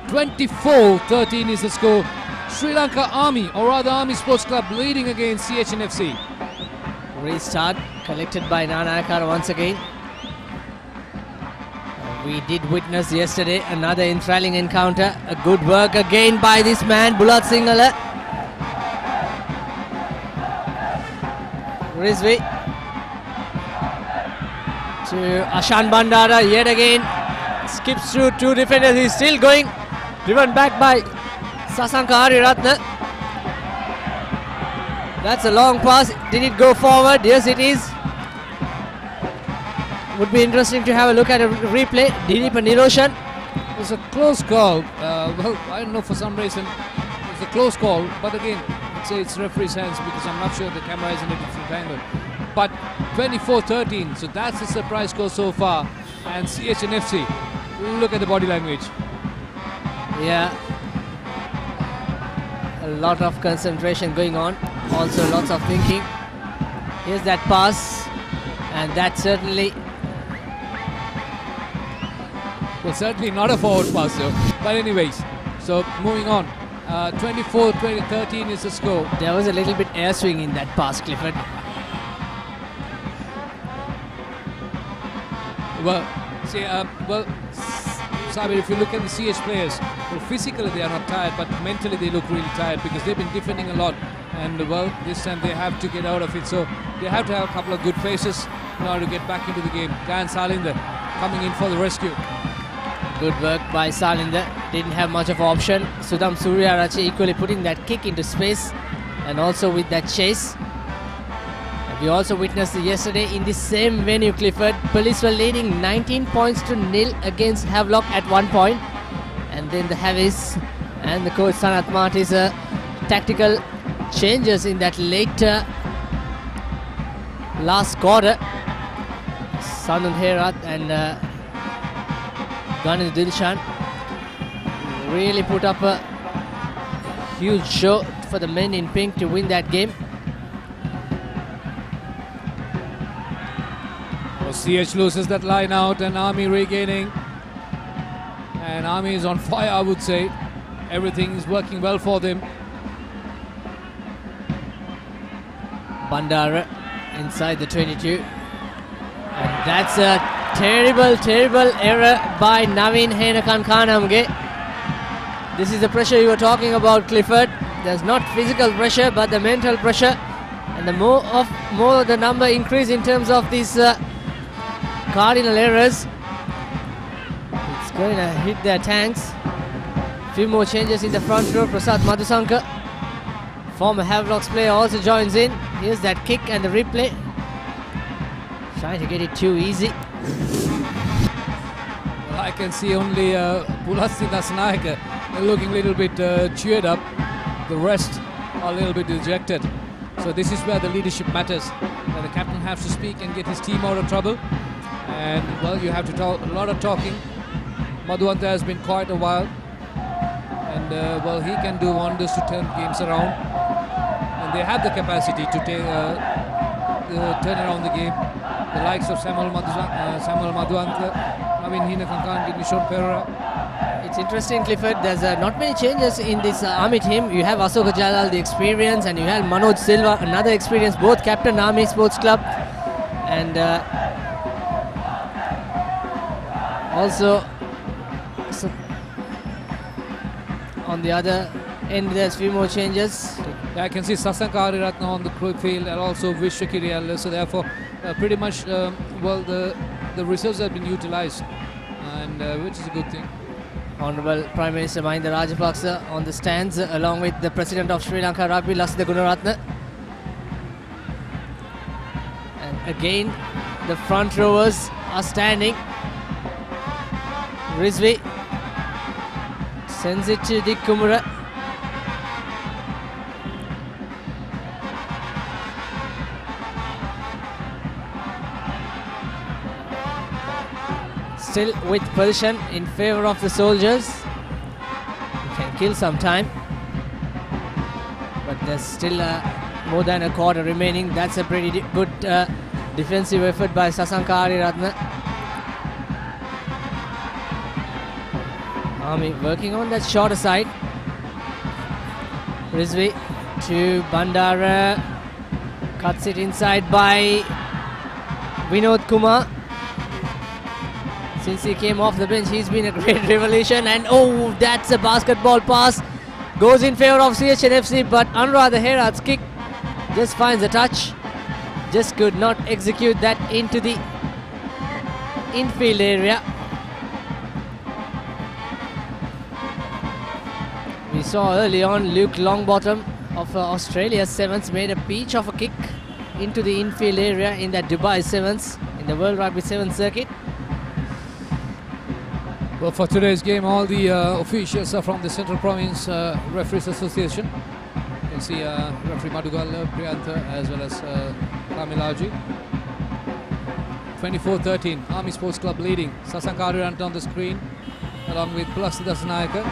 24-13 is the score. Sri Lanka Army, or rather Army Sports Club, leading against CHNFC. Restart collected by Nanayakara once again. We did witness yesterday another enthralling encounter. A good work again by this man, Bulat Sinhala. Rizvi to Ashan Bandara yet again. Skips through two defenders. He's still going. Driven back by Sasanka Ariratne. That's a long pass. Did it go forward? Yes, it is. Would be interesting to have a look at a replay. Dilip and Niroshan. It was a close call. Well, I don't know, for some reason it was a close call, but again, it's referee's hands because I'm not sure the camera is in a different angle. But 24-13, so that's the surprise score so far. And CHNFC, look at the body language. Yeah, a lot of concentration going on. Also lots of thinking. Here's that pass, and that certainly... Well, certainly not a forward pass though. But anyways, so moving on. 24-13 is the score. There was a little bit air swing in that pass, Clifford. Well, see, Sabir, if you look at the CH players, well, physically they are not tired, but mentally they look really tired because they've been defending a lot. And well, this time they have to get out of it. So they have to have a couple of good faces in order to get back into the game. Dan Salinder coming in for the rescue. Good work by Salinder. Didn't have much of an option. Sudham Suryarachi equally putting that kick into space, and also with that chase. And we also witnessed yesterday in the same venue, Clifford. Police were leading 19-0 against Havelock at one point. And then the Havis and the coach Sanat Marty's tactical changes in that later last quarter. Sanund Herat and Ganesh Dilshan really put up a huge show for the men in pink to win that game. Well, CH loses that line out and Army regaining. And Army is on fire, I would say. Everything is working well for them. Bandara inside the 22. And that's a terrible error by Naveen Henakan Khanamge. This is the pressure you were talking about, Clifford. There's not physical pressure, but the mental pressure. And the more the number increase in terms of these cardinal errors, it's going to hit their tanks. Few more changes in the front row. Prasad Madhusanka, former Havelocks player, also joins in. Here's that kick and the replay. Trying to get it too easy. Well, I can see only Pulasti Dasnaika looking a little bit cheered up. The rest are a little bit dejected. So this is where the leadership matters. Where the captain has to speak and get his team out of trouble. And well, you have to talk a lot of talking. Madhuanta has been quite a while. And well, he can do wonders to turn games around. And they have the capacity to turn around the game. The likes of Samuel Madhuanta, Naveen Henakan, Nishon Pereira. It's interesting, Clifford. There's not many changes in this Army team. You have Ashoka Jalal, the experience, and you have Manoj Silva, another experience, both captain Army Sports Club. And also, so on the other end, there's few more changes. I can see Sasanka Ariratne on the field and also Vishwa Kirial. So therefore, pretty much, well, the reserves have been utilized, and which is a good thing. Honorable Prime Minister Mahinda Rajapaksa on the stands along with the President of Sri Lanka Rugby, Lasitha Gunaratne. And again, the front rowers are standing. Rizvi sends it to Dick Kumara. Still with position in favor of the soldiers. You can kill some time, but there's still more than a quarter remaining. That's a pretty good defensive effort by Sasanka Ariratne. Army working on that shorter side. Rizvi to Bandara, cuts it inside by Vinod Kumar. Since he came off the bench, he's been a great revelation. And oh, that's a basketball pass. Goes in favor of CHNFC, but Anuradha Herat's kick just finds a touch. just could not execute that into the infield area. We saw early on Luke Longbottom of Australia Sevens made a peach of a kick into the infield area in that Dubai Sevens in the World Rugby Sevens circuit. Well, for today's game, all the officials are from the Central Province Referees Association. You can see referee Madugala, Priyantha as well as Kamilaji. 24-13, Army Sports Club leading. Sasank Ariranta on the screen along with Pulasida Sanayaka.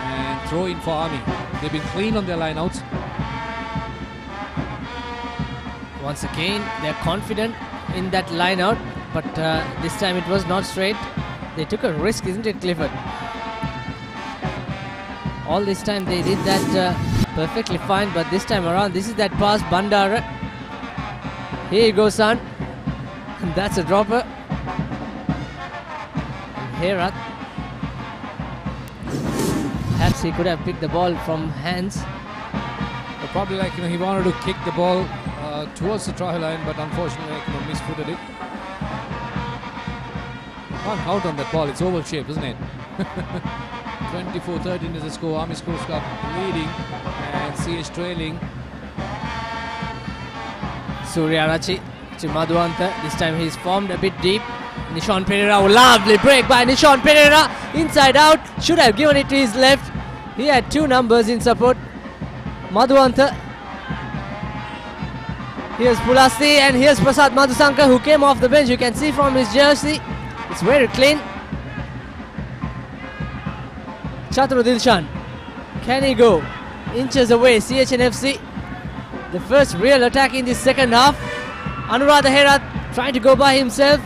And throw in for Army. They've been clean on their lineouts. Once again, they're confident in that line out, but this time it was not straight. They took a risk, isn't it, Clifford? All this time they did that perfectly fine, but this time around, this is that pass, Bandara. Here you go, son. And that's a dropper. And Herat. Perhaps he could have picked the ball from hands. But probably he wanted to kick the ball towards the try line, but unfortunately misfooted it. Can't count on that ball, it's oval shape, isn't it? 24-13 is the score. Army Sports Club leading and CH trailing. Suryarachi to Madhuanta. This time he's formed a bit deep. Nishan Pereira, lovely break by Nishan Pereira. Inside out, should have given it to his left. He had two numbers in support. Madhuanta. Here's Pulasti and here's Prasad Madhusanka who came off the bench. You can see from his jersey, it's very clean. Chatru Dilshan, can he go? Inches away, CHNFC. The first real attack in the second half. Anuradha Herat trying to go by himself.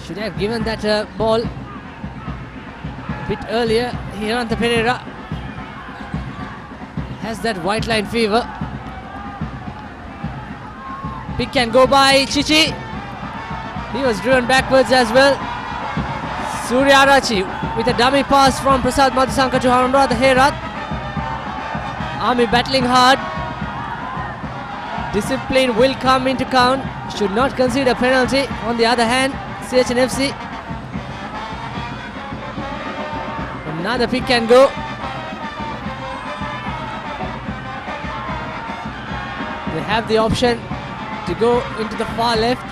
Should have given that ball a bit earlier. Hiranta Pereira has that white line fever. Pick can go by Chichi. He was driven backwards as well. Suryarachi with a dummy pass from Prasad Madhusanka to Anuradha Herat. Army battling hard. Discipline will come into count. Should not concede a penalty. On the other hand, CHNFC. Another pick can go. They have the option to go into the far left.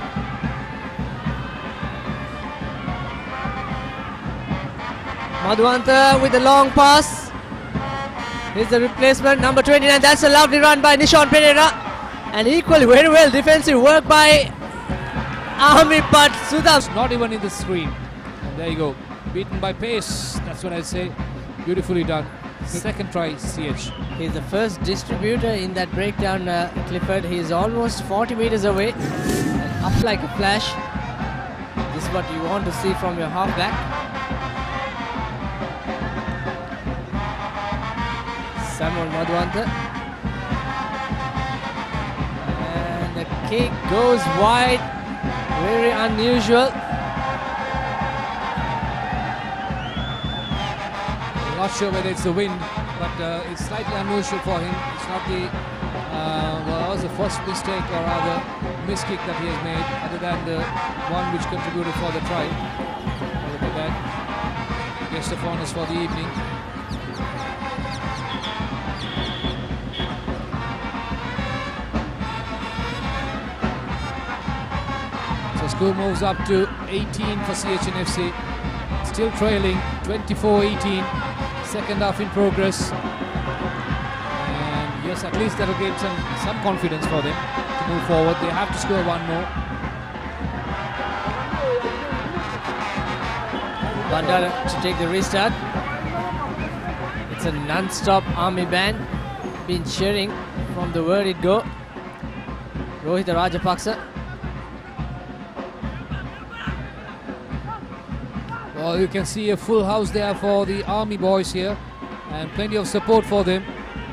Madhuanta with a long pass. Here's the replacement, number 29. That's a lovely run by Nishan Pereira. And equally very well defensive work by Army, but Sudham not even in the screen. And there you go. Beaten by pace. That's what I say. Beautifully done. Second try, CH. He's the first distributor in that breakdown, Clifford. He's almost 40 meters away. And up like a flash. This is what you want to see from your halfback. Samuel Madhuanta. And the kick goes wide. Very unusual. Not sure whether it's the wind, but it's slightly unusual for him. It's not the well, that was the first mistake or rather miskick that he has made, other than the one which contributed for the try. Look at that. Guest of honors for the evening. So score moves up to 18 for CHNFC. Still trailing 24-18. Second half in progress, and yes, at least that'll give some confidence for them to move forward. They have to score one more. Bandara to take the restart. It's a non-stop Army band been cheering from the word it go. Rohita Rajapaksa. Well, you can see a full house there for the Army boys here, and plenty of support for them.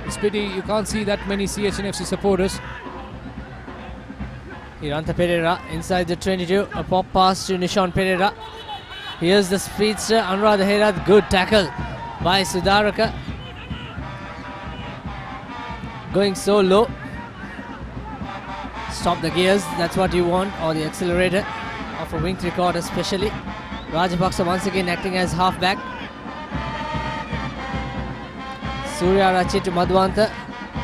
It's pity you can't see that many CHNFC supporters. Hiranta Pereira inside the 22, a pop pass to Nishan Pereira. Here's the speedster Anuradha Herat, good tackle by Sudaraka. going so low. Stop the gears, that's what you want, or the accelerator of a wing three-quarter especially. Rajapaksa once again acting as halfback. Suryarachi to Madhuwantha.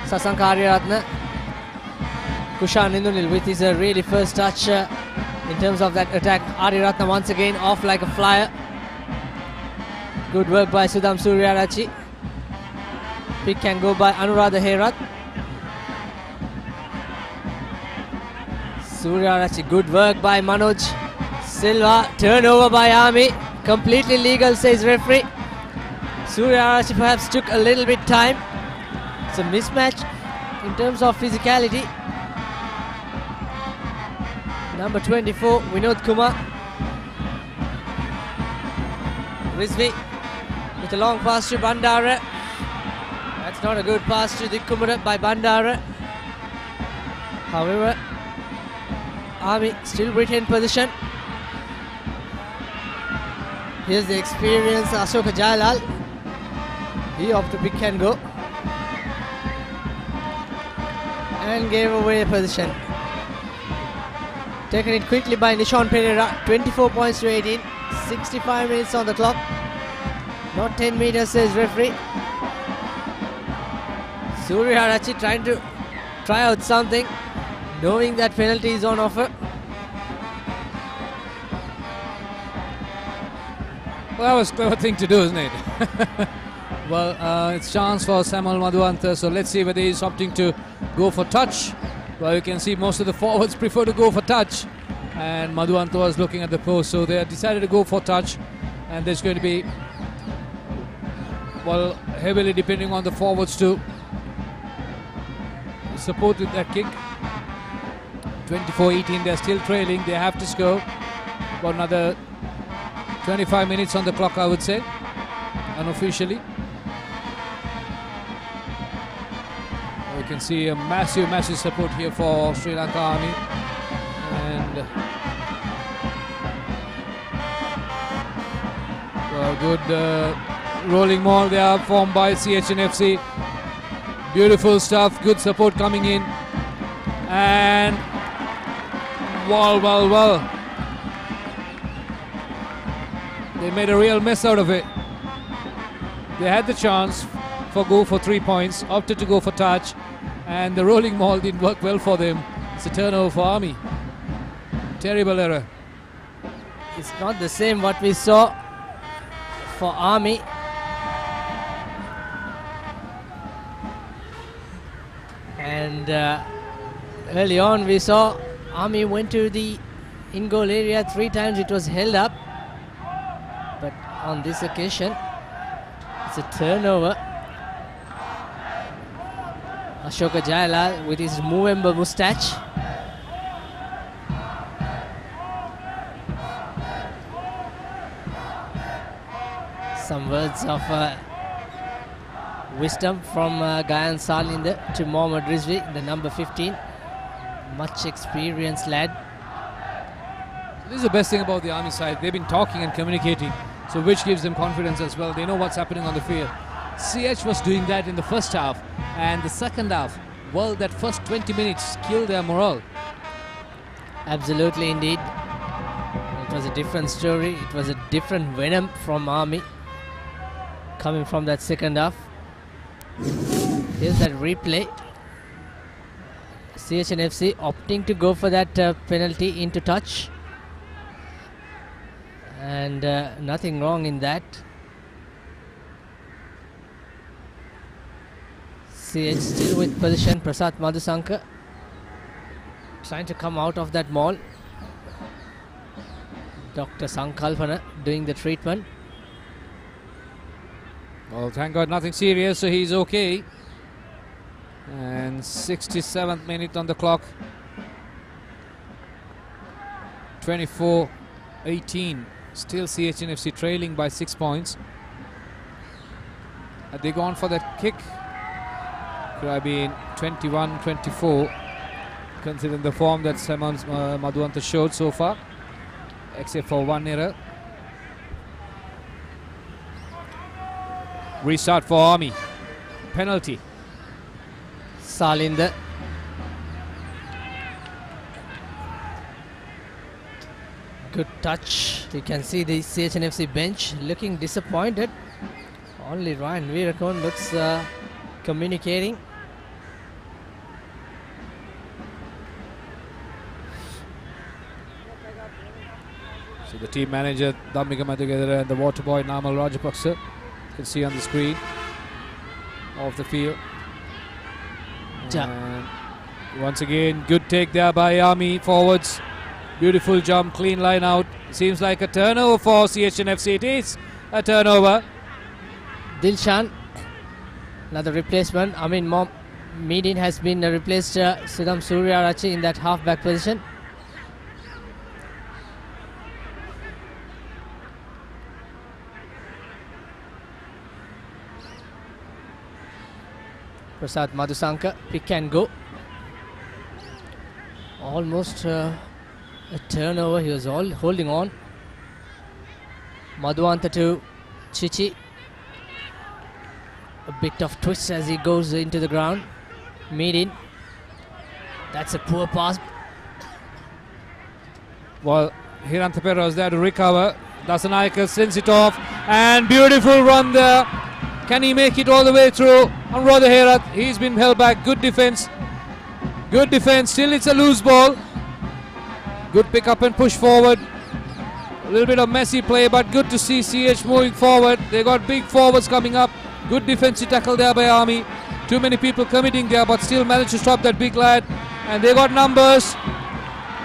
Sasanka Ariyaratne. Kushan Indunil with his really first touch in terms of that attack. Ariyaratne once again off like a flyer. Good work by Sudham Suryarachi. Pick can go by Anuradha Herath. Suryarachi, good work by Manoj Silva. Turnover by Army. Completely legal, says referee. Suryarachi perhaps took a little bit time. It's a mismatch in terms of physicality. Number 24, Vinod Kumar. Rizvi with a long pass to Bandara. That's not a good pass to Dikkumara by Bandara. However, Army still retain position. Here's the experienced Ashoka Jailal. He opted to pick and go and gave away a position. Taken it quickly by Nishon Pereira. 24 points to 18. 65 minutes on the clock. Not 10 meters, says referee. Suryarachi trying to try out something, knowing that penalty is on offer. Well, that was a clever thing to do, isn't it? Well, it's chance for Samuel Madhuwantha, so let's see whether he's opting to go for touch. Well, you can see most of the forwards prefer to go for touch, and Madhuwantha was looking at the post, so they have decided to go for touch, and there's going to be, well, heavily depending on the forwards to support with that kick. 24-18, they're still trailing, they have to score. About another 25 minutes on the clock, I would say, unofficially. You can see a massive support here for Sri Lanka Army, and a good rolling maul there formed by CHNFC. Beautiful stuff, good support coming in, and well, they made a real mess out of it. They had the chance for go for 3 points, opted to go for touch, and the rolling maul didn't work well for them. It's a turnover for Army. Terrible error. It's not the same what we saw for Army. And early on we saw Army went to the in-goal area 3 times. It was held up. But on this occasion, it's a turnover. Ashoka Jailal with his Movember moustache. Some words of wisdom from Gayan Salinder to Mohammad Rizvi, the number 15. Much experienced lad. This is the best thing about the Army side. They've been talking and communicating, so which gives them confidence as well. They know what's happening on the field. CH was doing that in the first half, and the second half, well, that first 20 minutes killed their morale. Absolutely, indeed. It was a different story. It was a different venom from Army coming from that second half. Here's that replay. CHNFC opting to go for that penalty into touch. And nothing wrong in that. CH still with position. Prasad Madhusankar trying to come out of that maul. Dr. Sankalpana doing the treatment. Well, thank God nothing serious, so he's okay. And 67th minute on the clock. 24-18. Still CHNFC trailing by 6 points. Had they gone for that kick, could have been 21-24, considering the form that Saman Madhuwantha showed so far, except for one error. Restart for Army. Penalty. Salinda. Good touch. You can see the CHNFC bench looking disappointed. Only Ryan Veerakon looks communicating. So the team manager Dhammika Madhukethara and the water boy Namal Rajapaksa, you can see on the screen of the field. And once again, good take there by Army forwards. Beautiful jump, clean line out. Seems like a turnover for CHNFC. It is a turnover. Dilshan, another replacement. I mean, Medin has been replaced Sudham Suryarachi in that half-back position. Prasad Madhusanka, pick and go. Almost a turnover. He was all holding on. Madhuanta to Chichi. A bit of twist as he goes into the ground. Medin. That's a poor pass. Well, ThePapare was there to recover. Dasanayaka sends it off. And beautiful run there. Can he make it all the way through? Anuradha Herath, he's been held back. Good defense. Good defense. Still it's a loose ball. Good pick up and push forward. A little bit of messy play, but good to see CH moving forward. They got big forwards coming up. Good defensive tackle there by Army. Too many people committing there, but still managed to stop that big lad. And they got numbers.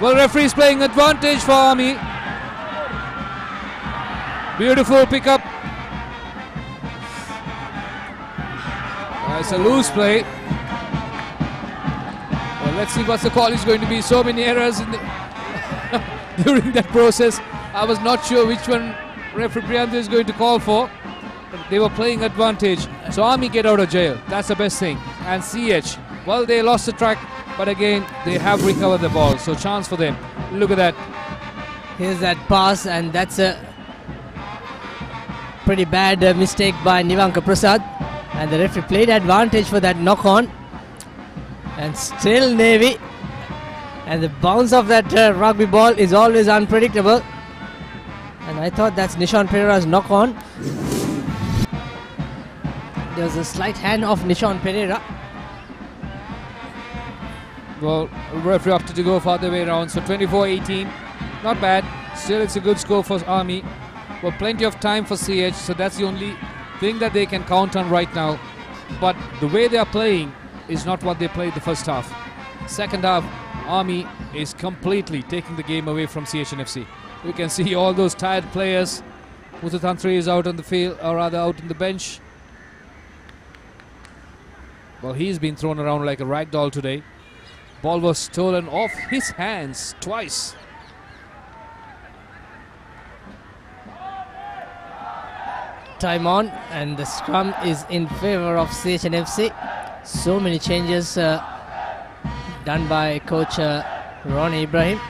Well, referee's playing advantage for Army. Beautiful pick up. It's a loose play. Well, let's see what the call is going to be. So many errors in the during that process. I was not sure which one referee Priyanth is going to call for. But they were playing advantage. So Army get out of jail. That's the best thing. And CH, well, they lost the track, but again, they have recovered the ball. So chance for them. Look at that. Here's that pass, and that's a pretty bad mistake by Nivanka Prasad. And the referee played advantage for that knock on. And still Navy. And the bounce of that rugby ball is always unpredictable. And I thought that's Nishan Pereira's knock on. There was a slight hand of Nishan Pereira. Well, referee opted to go further way around. So 24-18. Not bad. Still it's a good score for Army. Well, plenty of time for CH. So that's the only thing that they can count on right now. But the way they are playing is not what they played the first half. Second half, Army is completely taking the game away from CHNFC. You can see all those tired players. Muthuthantri is out on the field, or rather out on the bench. Well, he's been thrown around like a rag doll today. Ball was stolen off his hands twice. Time on, and the scrum is in favor of CHNFC. So many changes done by coach Ronnie Ibrahim.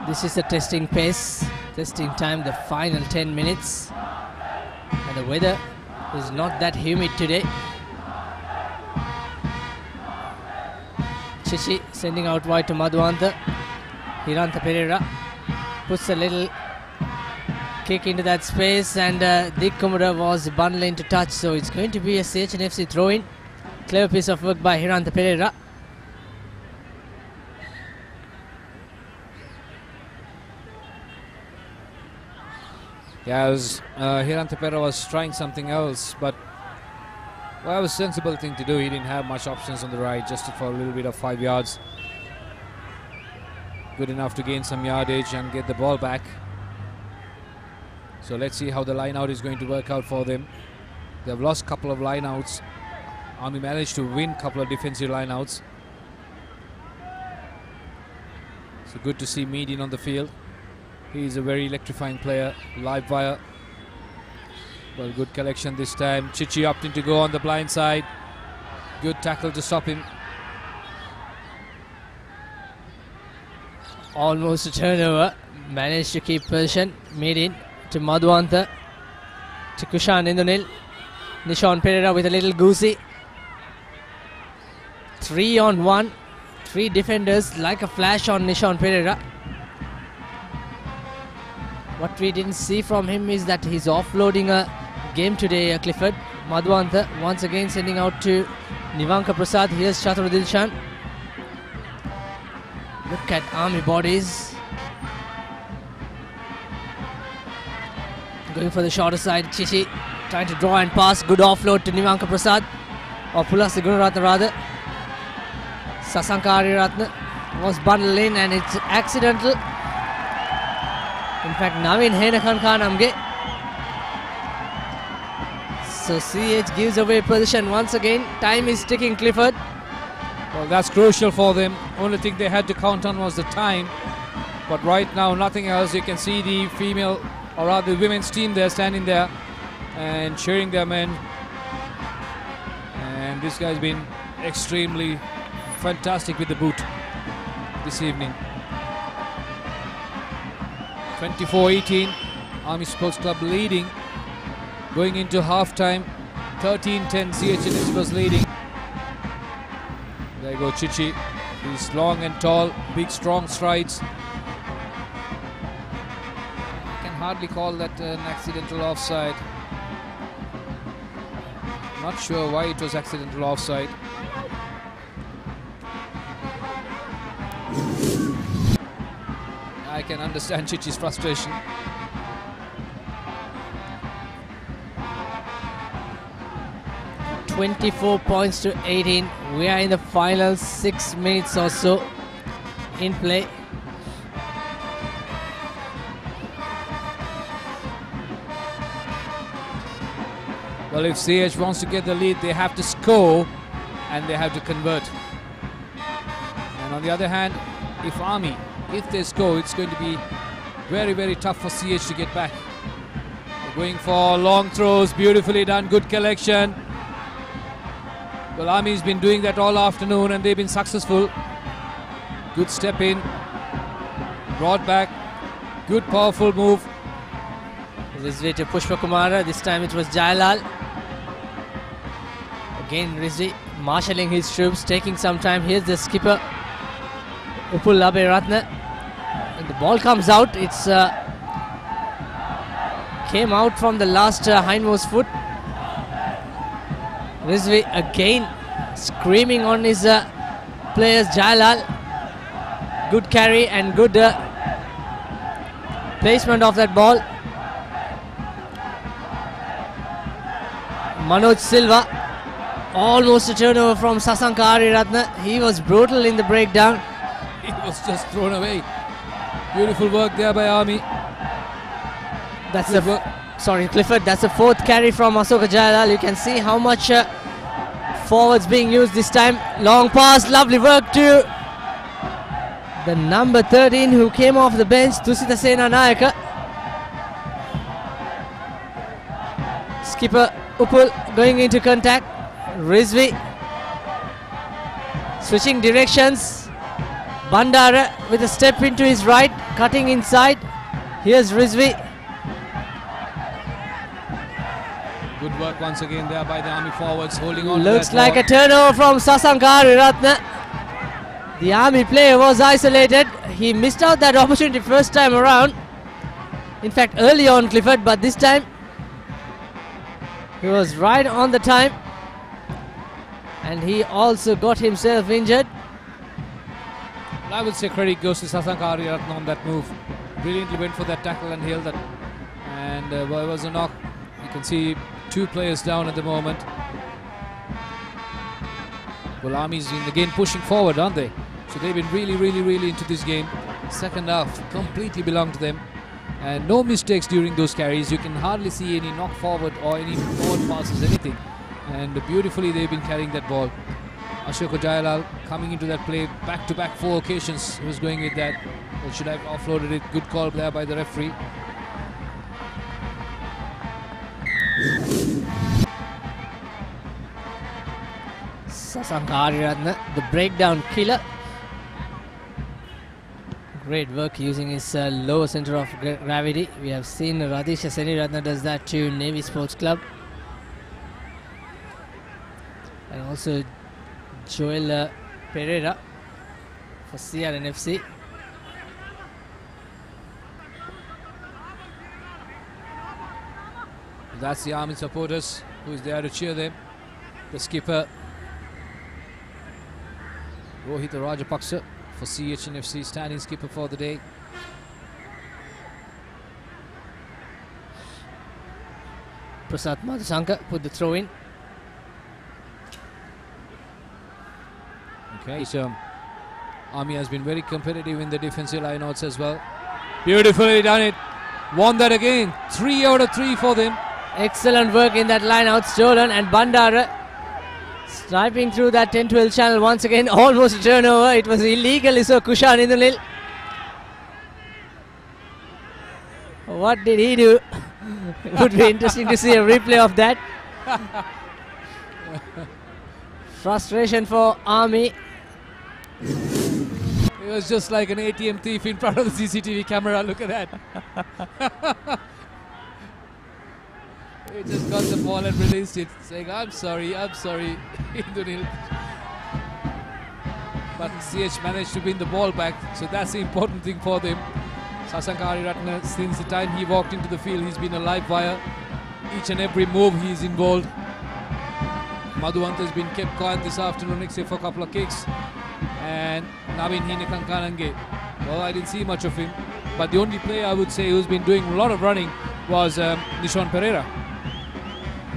This is the testing pace, testing time, the final 10 minutes. And the weather is not that humid today. Chichi sending out wide to Madhuanta. Hirantha Pereira puts a little kick into that space, and Dick Kumura was bundled into touch, so it's going to be a CHNFC throw-in. Clever piece of work by Hirantha Pereira. Yeah, Hirantha Pereira was trying something else, but well, it was a sensible thing to do. He didn't have much options on the right, just for a little bit of 5 yards. Good enough to gain some yardage and get the ball back. So let's see how the line out is going to work out for them. They've lost a couple of line outs. Army managed to win a couple of defensive line outs. So good to see Medin on the field. He's a very electrifying player, live wire. Well, good collection this time. Chichi opting to go on the blind side. Good tackle to stop him. Almost a turnover. Managed to keep possession. Medin to Madhuanta. To Kushan Indunil. Nishan Pereira with a little goosey. 3-on-1. 3 defenders like a flash on Nishan Pereira. What we didn't see from him is that he's offloading a game today, Clifford. Madhwanta once again sending out to Nivanka Prasad. Here's Chatur Dilshan. Look at army bodies. Going for the shorter side. Chichi trying to draw and pass. Good offload to Nivanka Prasad. Or Pulasi Gunaratna rather. Sasanka Ariratna was bundled in and it's accidental. In fact, Navin Henakan Khanamge. So CH gives away position once again. Time is ticking, Clifford. Well, that's crucial for them. Only thing they had to count on was the time. But right now, nothing else. You can see the female, or rather the women's team there standing there and cheering their men. And this guy's been extremely fantastic with the boot this evening. 24-18, Army Sports Club leading. Going into half-time, 13-10, CHNS was leading. There you go, Chichi. He's long and tall, big, strong strides. I can hardly call that an accidental offside. Not sure why it was accidental offside. I can understand Chichi's frustration. $24 points to 18. We are in the final 6 minutes or so in play. Well, if CH wants to get the lead, they have to score and they have to convert. And on the other hand, if Army, if they score, it's going to be very, very tough for CH to get back. They're going for long throws, beautifully done, good collection. Well, Army's been doing that all afternoon and they've been successful. Good step in, brought back, good powerful move. Rizvi to Pushpa Kumara, this time it was Jayalal. Again Rizvi marshalling his troops, taking some time. Here's the skipper, Upul Abhiratna. And the ball comes out, it's came out from the last hindmost foot. Rizvi again screaming on his players. Jayalal, good carry and good placement of that ball. Manoj Silva, almost a turnover from Sasanka Ariratna. He was brutal in the breakdown. He was just thrown away. Beautiful work there by Army. That's sorry, Clifford, that's the 4th carry from Asoka Jayalal. You can see how much forwards being used this time. Long pass, lovely work to the number 13 who came off the bench, Tusita Sena Nayaka. Skipper Upul going into contact. Rizvi switching directions. Bandara with a step into his right, cutting inside. Here's Rizvi. Good work once again there by the Army forwards, holding on. Looks to that like ball. a turnover from Sasanka Ariratna. The Army player was isolated. He missed out that opportunity first time around. In fact, early on, Clifford, but this time he was right on the time. And he also got himself injured. Well, I would say credit goes to Sasanka Ariratna on that move. Brilliantly went for that tackle and held that. And well, it was a knock. You can see 2 players down at the moment. Well, Army's been again pushing forward, aren't they? So they've been really into this game. Second half completely belonged to them. And no mistakes during those carries. You can hardly see any knock forward or any forward passes, anything. And beautifully they've been carrying that ball. Ashoka Jayalal coming into that play back-to-back 4 occasions. He was going with that. Well, should have offloaded it. Good call there by the referee. Sasanka Ariratna, the breakdown killer. Great work using his lower center of gravity. We have seen Radhisha Seniratna does that to Navy Sports Club. And also Joel Pereira for CRNFC. That's the Army supporters who is there to cheer them. The skipper Rohit Rajapaksa for CHNFC, standing skipper for the day. Prasad Madhusankar put the throw in. Okay, so Army has been very competitive in the defensive lineouts as well. Beautifully done it. Won that again. 3 out of 3 for them. Excellent work in that lineout. Stolen and Bandara sniping through that 10-12 channel once again. Almost a turnover. It was illegal. So Kushan in the nil. What did he do? It would be interesting to see a replay of that. Frustration for Army. It was just like an ATM thief in front of the CCTV camera. Look at that. He just got the ball and released it, saying, I'm sorry, Hindu nil. But CH managed to win the ball back, so that's the important thing for them. Sasankari Ratna, since the time he walked into the field, he's been a live wire. Each and every move he's involved. Madhuanta has been kept quiet this afternoon except for a couple of kicks. And Navin Hinekankanange, well, I didn't see much of him. But the only player I would say who's been doing a lot of running was Nishon Pereira.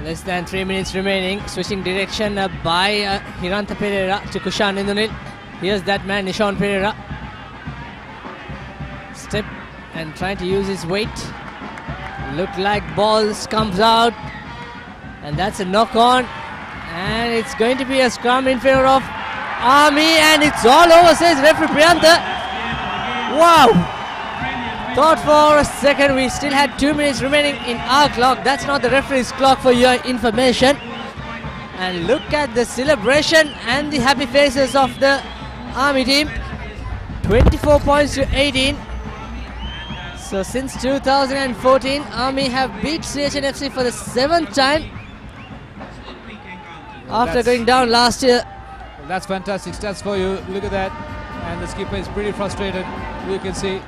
Less than 3 minutes remaining. Switching direction by Hiranta Pereira to Kushan Indunil. Here's that man, Nishon Pereira. Step and trying to use his weight. Look like balls comes out. And that's a knock on. And it's going to be a scrum in favor of Army. And it's all over, says referee Priyanta. Wow. Thought for a second we still had 2 minutes remaining in our clock. That's not the referee's clock for your information. And look at the celebration and the happy faces of the Army team. 24 points to 18. So since 2014, Army have beat CHNFC for the 7th time after going down last year. Well, that's fantastic stats for you. Look at that. And the skipper is pretty frustrated, you can see.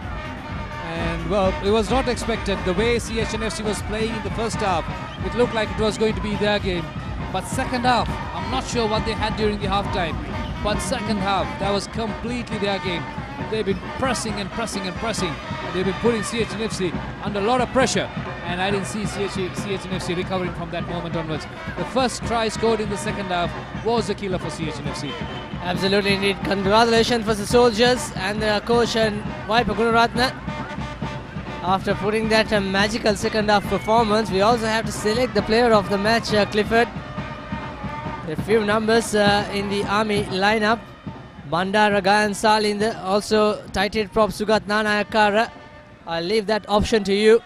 And well, it was not expected. The way CHNFC was playing in the first half, it looked like it was going to be their game. But second half, I'm not sure what they had during the half time. But second half, that was completely their game. They've been pressing and pressing and pressing. They've been putting CHNFC under a lot of pressure. And I didn't see CHNFC recovering from that moment onwards. The first try scored in the second half was a killer for CHNFC. Absolutely indeed. Congratulations for the soldiers and the coach and Vaipa Gunaratna. After putting that magical second half performance, we also have to select the player of the match, Clifford. A few numbers in the Army lineup. Bandara Gayansal in the also tighthead prop Sugat Nanayakara. I'll leave that option to you.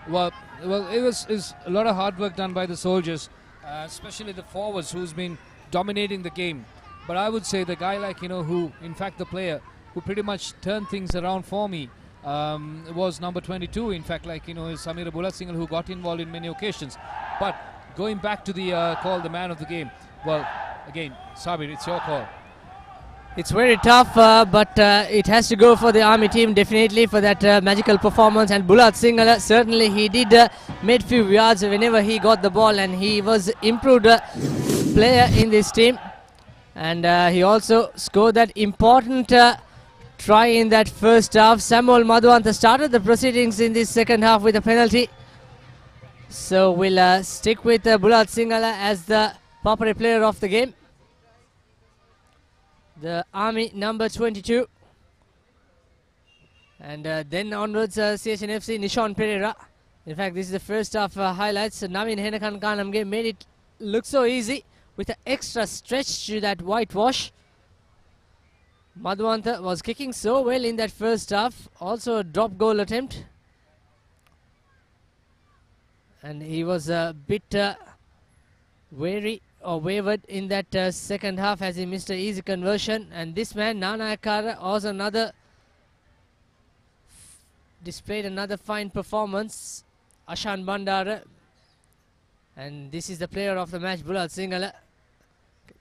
Well, it was a lot of hard work done by the soldiers, especially the forwards who's been dominating the game. But I would say the guy like, who, in fact, the player who pretty much turned things around for me was number 22. In fact, like, is Samira Bulatsingal, who got involved in many occasions. But going back to the call, the man of the game, well, again, Sabir, it's your call. It's very tough, but it has to go for the Army team, definitely, for that magical performance. And Bulat Singhal, certainly he did made few yards whenever he got the ball, and he was improved player in this team. And he also scored that important try in that first half. Samuel Madhuanta started the proceedings in this second half with a penalty. So we'll stick with Bulat Singhal as the PAPARE player of the game. The Army number 22. And then onwards, CHNFC Nishon Pereira. In fact, this is the first half highlights. Navin Henakankanamge made it look so easy with an extra stretch to that whitewash. Madhuanta was kicking so well in that first half. Also a drop goal attempt. And he was a bit wary or wavered in that second half as he missed an easy conversion. And this man, Nanayakara, also displayed another fine performance Ashan Bandara. And this is the player of the match, Bulat Singhala.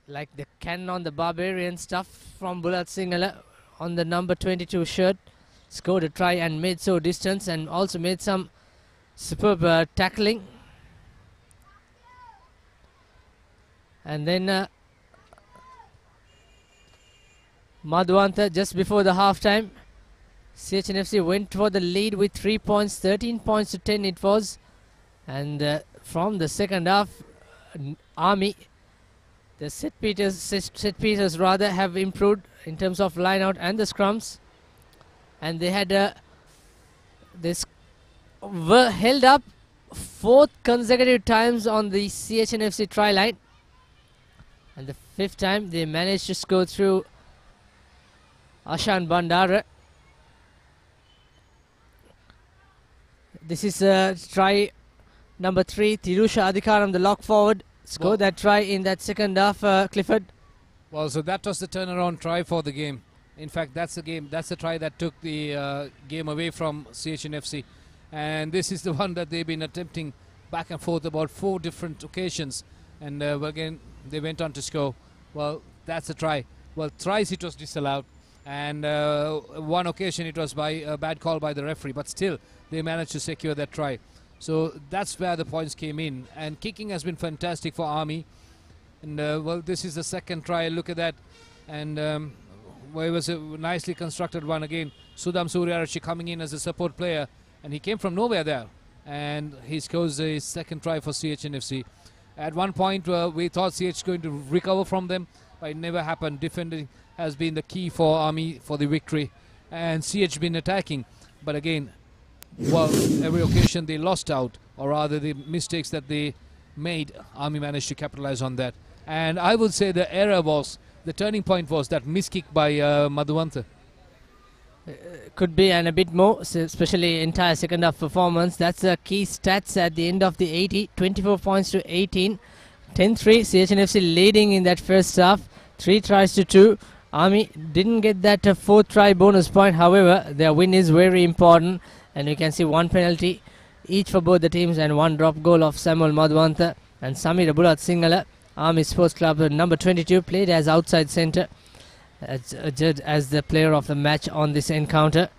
Like the cannon on the barbarian stuff from Bulat Singhala on the number 22 shirt. Scored a try and made so distance and also made some superb tackling. And then Madhwanta just before the half time. CHNFC went for the lead with 3 points, 13 points to 10 it was. And from the second half, Army, the set pieces rather have improved in terms of line out and the scrums. And they had this were held up 4th consecutive times on the CHNFC try line. And the 5th time they managed to score through Ashan Bandara. This is try number 3, Tirusha Adhikaram, the lock forward, scored that try in that second half, Clifford. Well, so that was the turnaround try for the game. In fact, that's the try that took the game away from CHNFC. And this is the one that they've been attempting back and forth about 4 different occasions. And again, they went on to score. Well, that's a try. Well, thrice it was disallowed. And one occasion it was by a bad call by the referee. But still, they managed to secure that try. So that's where the points came in. And kicking has been fantastic for Army. And well, this is the second try. Look at that. And well, it was a nicely constructed one again. Sudham Suryarashi coming in as a support player. And he came from nowhere there. And he scores his second try for CHNFC. At one point, we thought CH going to recover from them. But it never happened. Defending has been the key for Army for the victory. And CH been attacking. But again, well, every occasion they lost out. Or rather, the mistakes that they made, Army managed to capitalize on that. And I would say the error was, the turning point was that miskick by Madhwanta. Could be, and a bit more, especially entire second half performance. That's the key stats at the end of the 80. 24 points to 18. 10-3, CHNFC leading in that first half. 3 tries to 2. Army didn't get that 4th try bonus point. However, their win is very important. And you can see 1 penalty each for both the teams and 1 drop goal of Samuel Madhwanta and Samir Bulat Singhala. Army Sports Club number 22 played as outside centre as the player of the match on this encounter.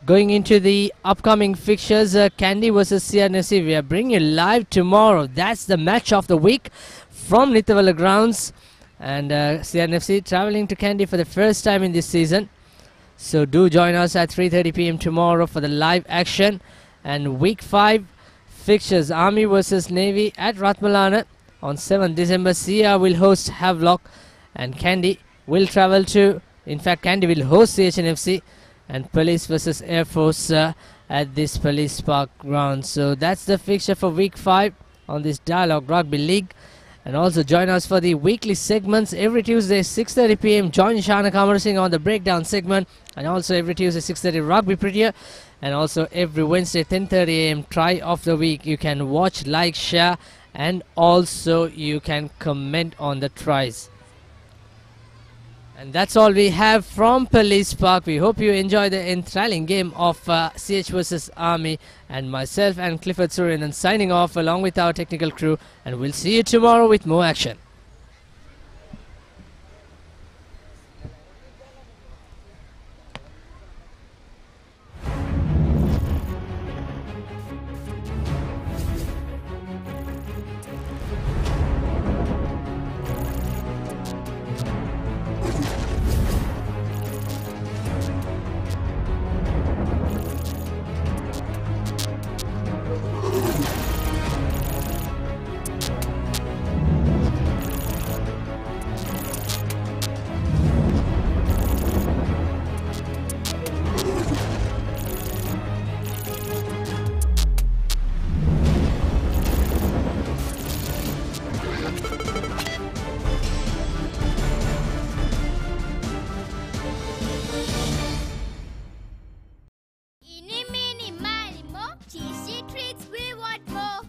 Going into the upcoming fixtures, Kandy versus CRNC. We are bringing you live tomorrow. That's the match of the week from Nithavala grounds. And CRNFC travelling to Kandy for the first time in this season. So do join us at 3:30 p.m. tomorrow for the live action. And week 5 fixtures, Army versus Navy at Ratmalana on 7th December. CR will host Havelock and Kandy will travel to, in fact Kandy will host CHNFC, and Police versus Air Force at this Police Park ground. So that's the fixture for week 5 on this Dialogue Rugby League. And also join us for the weekly segments every Tuesday 6:30 p.m. Join Shana Kamar Singh on the breakdown segment, and also every Tuesday 6:30 Rugby Prettier, and also every Wednesday 10:30 a.m. Try of the Week. You can watch, like, share, and also you can comment on the tries. And that's all we have from Police Park. We hope you enjoy the enthralling game of CH versus Army. And myself and Clifford Surindan signing off along with our technical crew. And we'll see you tomorrow with more action.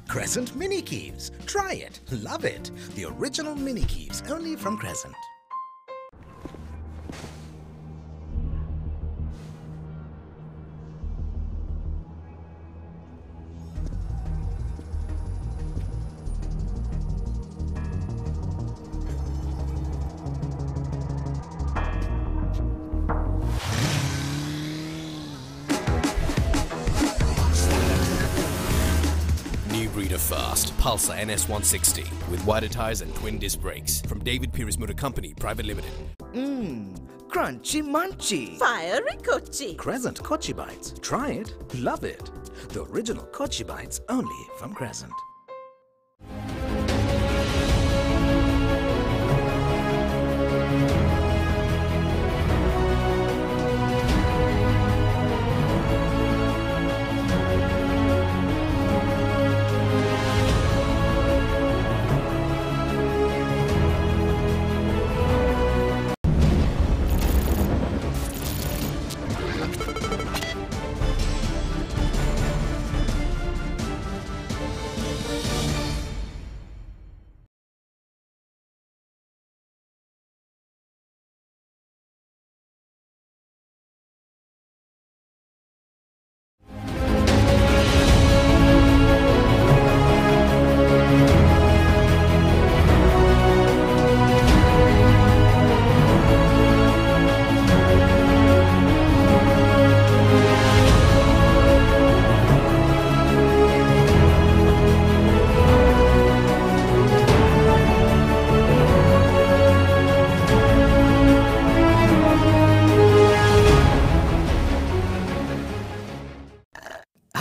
Crescent Mini Keeves. Try it. Love it. The original Mini Keeves, only from Crescent. fast Pulsar NS160 with wider tyres and twin disc brakes from David Pieris Motor Company Private Limited. Crunchy munchy. Fiery Kochi. Crescent Kochi Bites. Try it. Love it. The original Kochi Bites only from Crescent.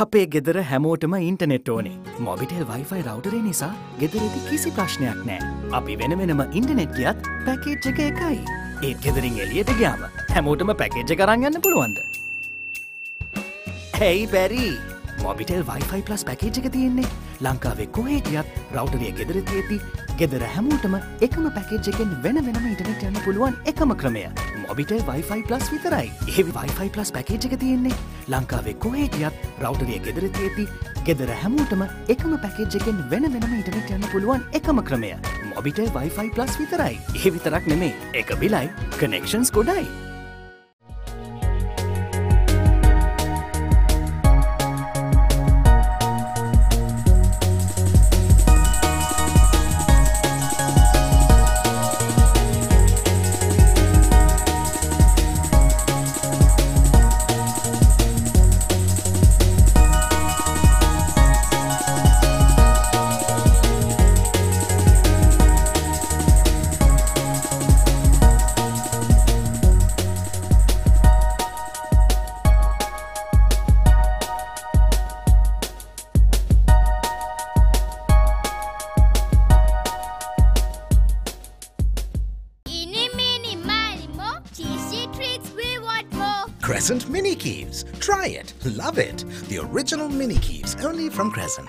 අපේ ගෙදර හැමෝටම internet ඕනේ. Mobitel Wi-Fi රවුටරේ නිසා ගෙදරේදී කිසි ප්‍රශ්නයක් නෑ. අපි වෙන වෙනම ඉන්ටනෙට් ගියත් පැකේජ් එක එකයි. ඒත් ගෙදරින් එළියට ගියාම හැමෝටම පැකේජ් එක අරන් යන්න පුළුවන්ද? Hey බැරි. මොබිටෙල් වයිෆයි ප්ලස් පැකේජ් එක තියෙන්නේ. ලංකාවේ කොහේ ගියත් රවුටරේ ගෙදර තියෙද්දි ගෙදර හැමෝටම එකම පැකේජ් එකෙන් වෙන වෙනම ඉන්ටනෙට් යන්න පුළුවන් එකම ක්‍රමය. මොබිටෙල් වයිෆයි ප්ලස් විතරයි. ඒ වයිෆයි ප්ලස් පැකේජ් එක තියෙන්නේ ලංකාවේ කොහේ ගියත් රවුටරේ ගෙදර තියෙද්දි ගෙදර හැමෝටම එකම පැකේජ් එකෙන් වෙන වෙනම ඉන්ටනෙට් යන්න පුළුවන් එකම ක්‍රමය. මොබිටෙල් වයිෆයි ප්ලස් විතරයි. ඒ විතරක් නෙමේ. එක බිලයි connections ගොඩයි. Crescent Mini Keeves. Try it. Love it. The original Mini Keeves only from Crescent.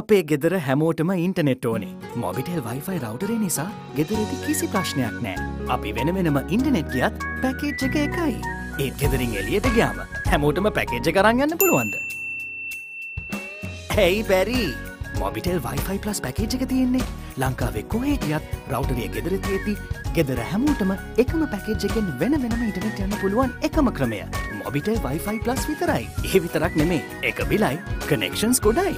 අපේ ගෙදර හැමෝටම ඉන්ටනෙට් ඕනේ. මොබිටෙල් වයිෆයි රවුටරේ නිසා ගෙදරේදී කිසි ප්‍රශ්නයක් නෑ. අපි වෙන වෙනම ඉන්ටනෙට් ගියත් පැකේජ් එක එකයි. ඒත් ගෙදරින් එළියට ගියාම හැමෝටම පැකේජ් එක අරන් යන්න පුළුවන්ද? Hey බැරි. මොබිටෙල් වයිෆයි ප්ලස් පැකේජ් එක තියෙන්නේ ලංකාවේ කොහේ ගියත් රවුටරේ ගෙදර තියෙද්දි ගෙදර හැමෝටම එකම පැකේජ් එකෙන් වෙන වෙනම ඉන්ටනෙට් යන්න පුළුවන් එකම ක්‍රමය. මොබිටෙල් වයිෆයි ප්ලස් විතරයි. ඒ විතරක් නෙමේ. එක බිලයි කනෙක්ෂන්ස් ගොඩයි.